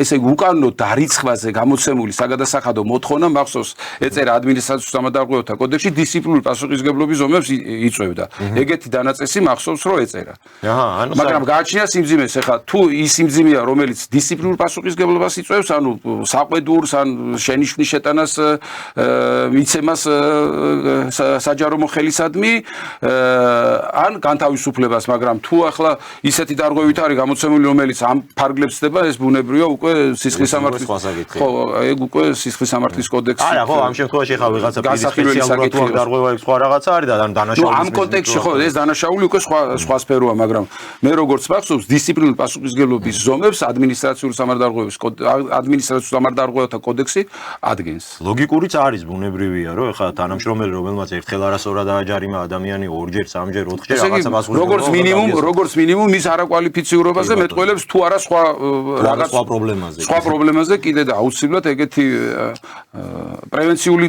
ესე უკანონოდ დარიცხვაზე გამოცემული საგადასახადო მოთხოვნა მახსოვს ეწერა ადმინისტრაციული სამართალდარღვევათა კოდექსში დისციპლინური პასუხისმგებლობის ზომებს იწვევდა. ეგეთი დანაწესი მახსოვს რომ ეწერა. მაგრამ გააჩნია სიმძიმეს ეხა თუ ის სიმძიმეა რომელიც დისციპლინურ პასუხისმგებლობას იწვევს ანუ საყვედურს ან შენიშვნის შეტანას მიცემას საჯარო მოხელისადმი ან განთავისუფლებას, მაგრამ თუ ახლა ისეთი დარღვევით არის გამოცემული რომელიც ამ ფარგლებს ხდება ეს ბუნებრივია უკვე სისხლის სამართლის ხო ეგ უკვე სისხლის სამართლის კოდექსში არა ხო ამ შემთხვევაში ხა ვიღაცა სპეციალურად თუ დარღვევა იქ სხვა რაღაცა არის და დანაშაულის ამ კონტექსტში ხო ეს დანაშაული უკვე სხვა სფეროა, მაგრამ მე როგორც მახსოვს დისციპლინური პასუხისმგებლობის ზომებს ადმინისტრაციული სამართალდარღვევათა კოდექსი ადგენს. ლოგიკურიც არის ბუნებრივია რომ ეხლა თანამშრომელი რომელმაც ერთხელ არასწორად დააჯარიმა ადამიანი ორჯერ, სამჯერ, ოთხჯერ რაღაცა პასუხისმგებლობა როგორც მინიმუმ ის არაკვალიფიციურობაზე მეტყველებს თუ არა სხვა პრობლემაზე კიდე და აუცილებლად ეგეთი პრევენციული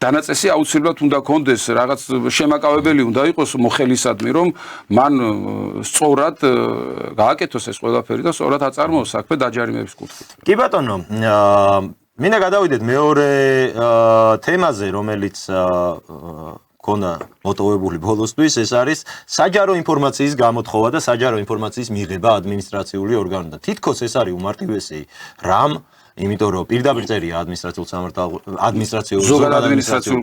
დანაწესი აუცილებლად უნდა კონდეს რაღაც შემაკავებელი უნდა იყოს მოხელისადმი რომ მან სწორად გააკეთოს ეს ყველაფერი და სწორად აწარმოოს საქმე დაჯარიმების კუთხით. კი ბატონო, მინდა გადავიდეთ მეორე თემაზე, რომელიც ქონდა მოტოვებული ბოლოსთვის, ეს არის საჯარო ინფორმაციის გამოთხოვა და საჯარო ინფორმაციის მიღება ადმინისტრაციული ორგანოდან. თითქოს ეს არის უმარტივესი რამ იმიტომ რომ პირდაპირ წერია ადმინისტრაციულ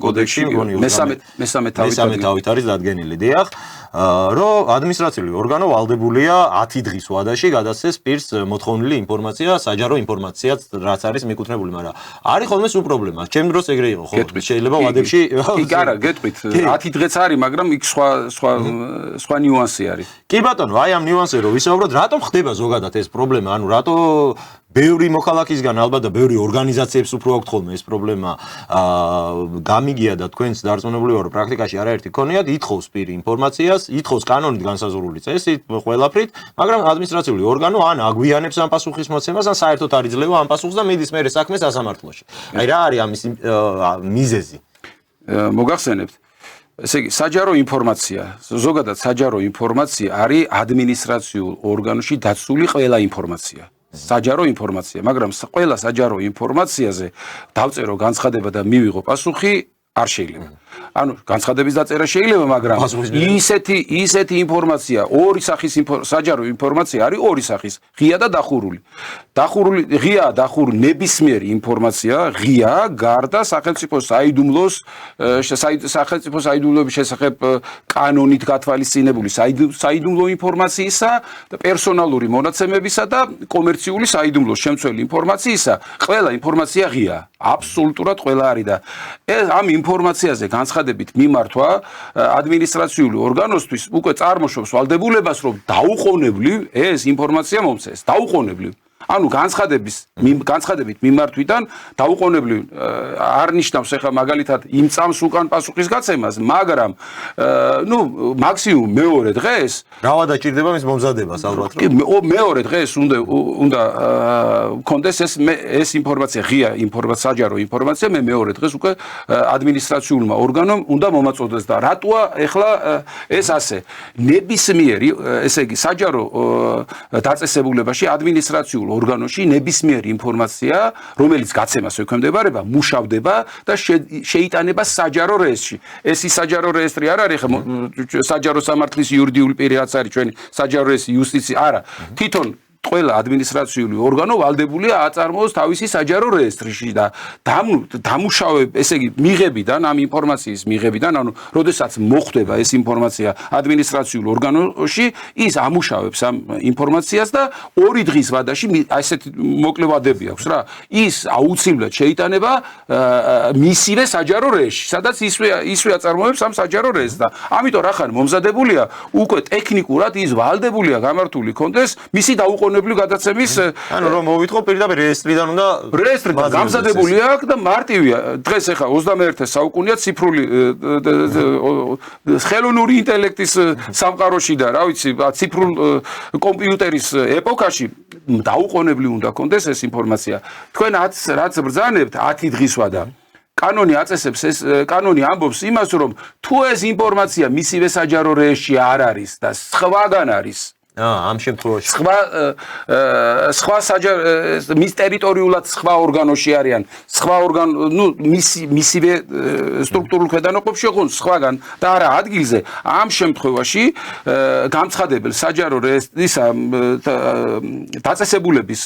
კოდექსში, მგონი მესამე თავით არის დადგენილი, დიახ, რომ ადმინისტრაციული ორგანო ვალდებულია 10 დღის ვადაში გადასცეს პირს მოთხოვნილი ინფორმაცია, საჯარო ინფორმაციაც რაც არის მიკუთვნებული, მაგრამ არის ხოლმე სულ პრობლემა. ჩემ დროს ეგრე იყო, ხო? შეიძლება ვადებში კი არა, გეტყვით, 10 დღეც არის, მაგრამ იქ სხვა ნიუანსი არის. კი ბატონო, აი ამ ნიუანსზე რომ ვისაუბროთ, რატომ ხდება ზოგადად ეს პრობლემა? ანუ რატო ბევრი მოქალაქისგან ალბათ და ბევრი ორგანიზაციებს უფრო აქვთ ხოლმე ეს პრობლემა გამიგია და თქვენს დარწმუნებული ვარ, რომ პრაქტიკაში არაერთი ქონიათ, ითხოვს პირი ინფორმაციას, ითხოვს კანონით განსაზღვრული წესით, ყველაფრით, მაგრამ ადმინისტრაციული ორგანო ან აგვიანებს ამ პასუხისმოცემას, ან საერთოდ არ იძლევა ამ პასუხს და მიდის მერე საქმე სასამართლოში. აი რა არის ამის მიზეზი? მოგახსენებთ ესე იგი საჯარო ინფორმაცია, ზოგადად საჯარო ინფორმაცია არის ადმინისტრაციულ ორგანოში დაცული ყველა ინფორმაცია. საჯარო ინფორმაცია, მაგრამ ყველა საჯარო ინფორმაციაზე დავწერო განცხადება და მივიღო პასუხი არ შეიძლება. ანუ განცხადების დაწერა შეიძლება, მაგრამ ისეთი ინფორმაცია, ორი სახის საჯარო ინფორმაცია არის ორი სახის, ღია და დახურული. ღია დახურული ნებისმიერი ინფორმაცია, ღია გარდა სახელმწიფო საიდუმლოების შესახებ კანონით გათვალისწინებული საიდუმლო ინფორმაციისა და პერსონალური მონაცემებისა და კომერციული საიდუმლოს შემცველი ინფორმაციისა, ყველა ინფორმაცია ღია, აბსოლუტურად ყველა არის და ამ ინფორმაციაზე განცხადებით მიმართვა ადმინისტრაციული ორგანოსთვის უკვე წარმოშობს ვალდებულებას, რომ დაუყოვნებლივ ეს ინფორმაცია მომცეს, დაუყოვნებლივ. ანუ განცხადებით მიმართვიდან დაუყოვნებლივ არ ნიშნავს ახლა მაგალითად იმ წამს უკან პასუხის გაცემას, მაგრამ მაქსიმუმ მეორე დღეს რა ვადაჭირდება მის მომზადებას ალბათ რომ მეორე დღეს უნდა კონდეს ეს ინფორმაცია, ღია ინფორმაცია, საჯარო ინფორმაცია, მეორე დღეს უკვე ადმინისტრაციულმა ორგანომ უნდა მომაწოდოს და რატოა ახლა ეს ასე ნებისმიერი, ესე იგი საჯარო დაწესებულებაში ადმინისტრაციულ ორგანოში ნებისმიერი ინფორმაცია, რომელიც გაცემას ექვემდებარება, მუშავდება და შეიტანება საჯარო რეესტრში. ეს ის საჯარო რეესტრი არ არის, საჯარო სამართლის იურიდიული პირი რაც არის ჩვენი საჯარო რეესტრი, იუსტიცია, არა. თვითონ ყველა ადმინისტრაციული ორგანო ვალდებულია აწარმოოს თავისი საჯარო რეესტრში და დამუშავებ, ესე იგი მიღებიდან, ამ ინფორმაციის მიღებიდან, ანუ როდესაც მოხვდება ეს ინფორმაცია ადმინისტრაციულ ორგანოში, ის ამუშავებს ამ ინფორმაციას და 2 დღის ვადაში ასეთი მოკლე ვადები აქვს რა. ის აუცილებლად შეიტანება მისივე საჯარო რეესტრში, სადაც ისვე აწარმოებს ამ საჯარო რეესტრს და ამიტომ რახან მომზადებულია უკვე ტექნიკურად ის ვალდებულია გამართული კონდეს მისი დაუყოვნებლივ გადაცემის ანუ რომ მოვიტყო პირდაპირ რეესტრიდან უნდა რეესტრიდან გამზადებული აქვს და მარტივია დღეს ახლა 21 საუკუნეა ციფრული ხელოვნური ინტელექტის სამყაროში და რა ვიცი ციფრულ კომპიუტერის ეპოქაში დაუყოვნებლივ უნდა კონდეს ეს ინფორმაცია. თქვენ რაც ბრძანებთ 10 დღის ვადა კანონი აწესებს ეს კანონი ამბობს იმას რომ თუ ეს ინფორმაცია მისივე საჯარო რეესტრში არ არის და სხვაგან არის ამ შემთხვევაში სხვა მის ტერიტორიულად სხვა ორგანოში არიან, სხვა მისივე სტრუქტურულ ქვედანაყოფში ოღონდ სხვაგან და არა ადგილზე, ამ შემთხვევაში გამცხადებელ საჯარო რეესტრის დაწესებულების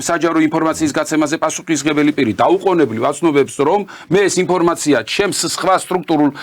საჯარო ინფორმაციის გაცემაზე პასუხისმგებელი პირი დაუყოვნებლივ აცნობებს, რომ მე ეს ინფორმაცია ჩემს სხვა სტრუქტურულ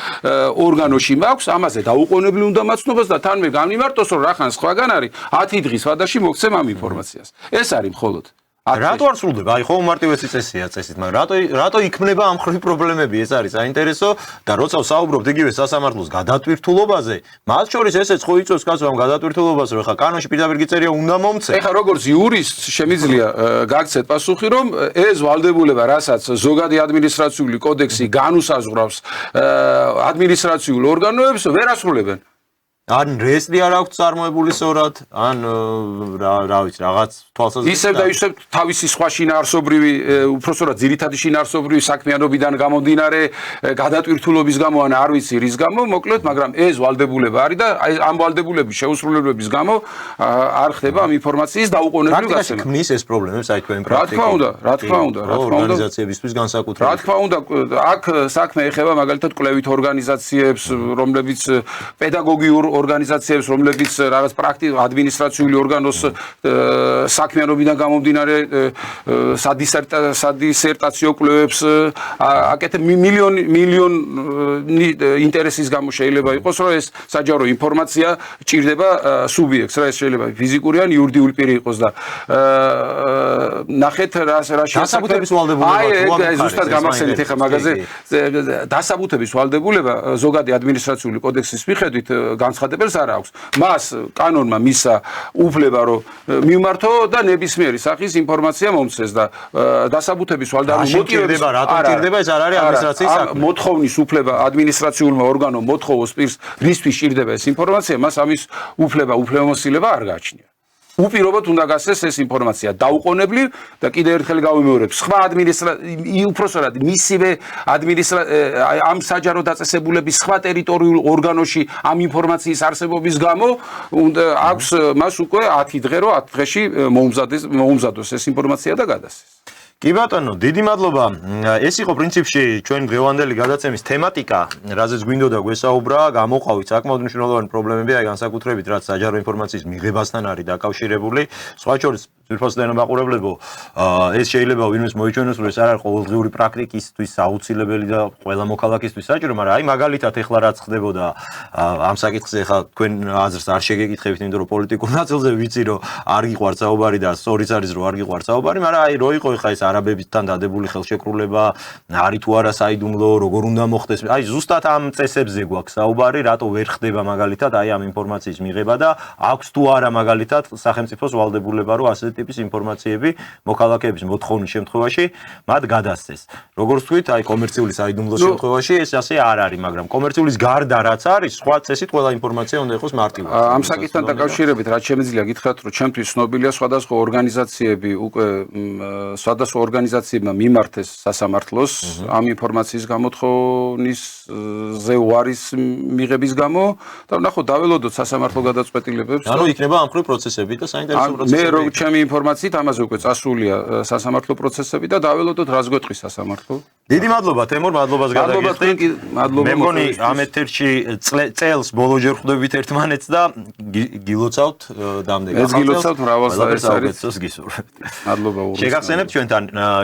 ორგანოში მაქვს, ამაზე დაუყოვნებლივ უნდა მაცნობას და თან მე გამიმარტოს, რომ ხან სხვაგან არის 10 დღის ვადაში მოგცემ ამ ინფორმაციას. ეს არის მხოლოდ. რატო არ სრულდება? აი ხო უმარტივესი წესია წესით, მაგრამ რატო იქმნება ამ ხრივ პრობლემები? ეს არის საინტერესო და როცა ვსაუბრობთ იგივე სასამართლოს გადატვირთულობაზე, მათ შორის ესეც ხო იწევს კაცო ამ გადატვირთულობას, რომ ხა კანონში პირდაპირ გიწერია უნდა მომცე. ეხლა როგორც იურისტ შემიძლია გაგცეთ პასუხი, რომ ეს ვალდებულება, რასაც ზოგადი ადმინისტრაციული კოდექსი განუსაზღვრავს ადმინისტრაციულ ორგანოებს, ვერ ასრულებენ. ან რეესტრი არ აქვს წარმოებული სწორად, ან რა ვიცი, რაღაც თვალსაზრისით. ისევ და ისევ თავისი სხვა შინაარსობრივი, უпростоრად ძირითადი შინაარსობრივი საქმიანობიდან გამომდინარე, გადატვირთულობის გამო ან არ ვიცი რის გამო, მოკლედ, მაგრამ ეს ვალდებულება არის და ამ ვალდებულების შეუსრულებლობის გამო არ ხდება ამ ინფორმაციის დაუყოვნებლივ გაცემა. ქმნის ეს პრობლემებს აი თქვენ პრაქტიკაში. რა თქმა უნდა, ორგანიზაციებისთვის განსაკუთრებით. რა თქმა უნდა, აქ საქმე ეხება მაგალითად კვლევით ორგანიზაციებს, რომლებიც პედაგოგიურ ორგანიზაციებს, რომლებიც რაღაც პრაქტიკულ ადმინისტრაციული ორგანოს საქმიანობიდან გამომდინარე სადისერტაციო კვლევებს აკეთებ მილიონი ინტერესის გამო შეიძლება იყოს, რომ ეს საჯარო ინფორმაცია ჭირდება სუბიექტს, რა ეს შეიძლება ფიზიკური ან იურიდიული პირი იყოს და ნახეთ რა დასაბუთების ვალდებულება აი ზუსტად გამახსენეთ ეხლა მაგაზე დასაბუთების ვალდებულება ზოგადი ადმინისტრაციული კოდექსის მიხედვით განცხადებელს არ აქვს. მას კანონმა მისცა უფლება რომ მიმართო და ნებისმიერი სახის ინფორმაცია მომცეს და დასაბუთების ვალდებულება რატომ ჭირდება ეს არ არის ადმინისტრაციის საქმე. მოთხოვნის უფლება ადმინისტრაციულმა ორგანომ მოთხოვოს პირს რისთვის ჭირდება ეს ინფორმაცია, მას ამის უფლებამოსილება არ გააჩნია. უპირობოდ უნდა გასცეს ეს ინფორმაცია დაუყოვნებლივ და კიდევ ერთხელ გავიმეორებ, სხვა უпроსორად მისივე ამ საჯარო დაწესებულების სხვა ტერიტორიულ ორგანოში ამ ინფორმაციის არსებობის გამო უნდა აქვს მას უკვე 10 დღე რომ 10 დღეში მოუმზადოს ეს ინფორმაცია და გადასცეს. კი ბატონო, დიდი მადლობა. ეს იყო პრინციპში ჩვენ დღევანდელი გადაცემის თემატიკა, რაზეც გვინდოდა გვესაუბრა, გამოყავით საკმაოდ მნიშვნელოვანი პრობლემები, აი განსაკუთრებით რაც საჯარო ინფორმაციის მიღებასთან არის დაკავშირებული. სხვა შორის ძვირფასდაინო მაყურებლებო, ეს შეიძლება ვინმეს მოიჩვენოს, რომ ეს არ არის ყოველდღიური პრაქტიკისთვის აუცილებელი და ყველა მოქალაქისთვის საჭირო, მაგრამ აი მაგალითად ეხლა რაც ხდებოდა ამ საკითხზე, ეხლა თქვენ აზრს არ შეგეკითხებით, იმიტომ რომ პოლიტიკურ ნაწილზე ვიცი, რომ არ გიყვართ საუბარი და სწორიც არის, რომ არ გიყვართ საუბარი, მაგრამ აი რო იყო ეხლა ეს არაბებთან დადებული ხელშეკრულება, არის თუ არა საიდუმლო, როგორ უნდა მოხდეს. აი ზუსტად ამ წესებზე გვაქვს საუბარი, რატო ვერ ხდება მაგალითად აი ამ ინფორმაციის მიღება და აქვს თუ არა მაგალითად სახელმწიფოს ვალდებულება, რომ ასეთი ტიპის ინფორმაციები მოქალაქეების მოთხოვნის შემთხვევაში მათ გადასცეს. როგორც თქვით, აი კომერციული საიდუმლოს შემთხვევაში ეს ასე არ არის, მაგრამ კომერციulis გარდა რაც არის, სხვა წესით ყველა ინფორმაცია უნდა იყოს მარტივად. ამ საკითხთან დაკავშირებით რაც შემიძლია გითხრათ, რომ ჩემთვის ცნობილია სხვადასხვა ორგანიზაციები უკვე სხვადასხვა ორგანიზაციებმა მიმართეს სასამართლოს ამ ინფორმაციის გამოთხოვნისზე უარის მიღების გამო და ნახოთ დაველოდოთ სასამართლო გადაწყვეტილებებს. ანუ იქნება ამ ხრივ პროცესები და საინტერესო პროცესები. მე რო ჩემი ინფორმაციით ამაზე უკვე წასულია სასამართლო პროცესები და დაველოდოთ რას გვეტყვის სასამართლო. დიდი მადლობა თემურ, მადლობას გადაგიხდით. მე მგონი ამ ეთერში წელს ბოლოჯერ ხვდებით ერთმანეთს და გილოცავთ დამდეგა. ეს გილოცავთ მრავალ საერთოდ გისურვებთ. მადლობა უღრუს. შეგახსენებთ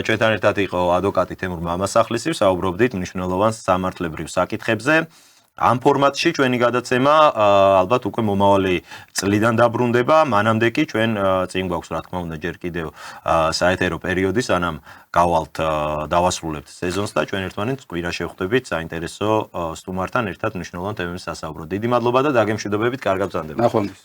ჩვენთან ერთად იყო ადვოკატი თემურ მამასახლისი, საუბრობდით მნიშვნელოვან სამართლებრივ საკითხებზე. ამ ფორმატში ჩვენი გადაცემა ალბათ უკვე მომავალი წლიდან დაბრუნდება, მანამდე კი ჩვენ წინ გვაქვს რა თქმა უნდა ჯერ კიდევ საეთერო პერიოდი, სანამ გავალთ დავასრულებთ სეზონს და ჩვენ ერთმანეთს კვირა შევხვდებით საინტერესო სტუმართან ერთად მნიშვნელოვან თემებზე სასაუბროდ. დიდი მადლობა და დაგემშვიდობებით, კარგად ბრძანდება. ნახვამდის.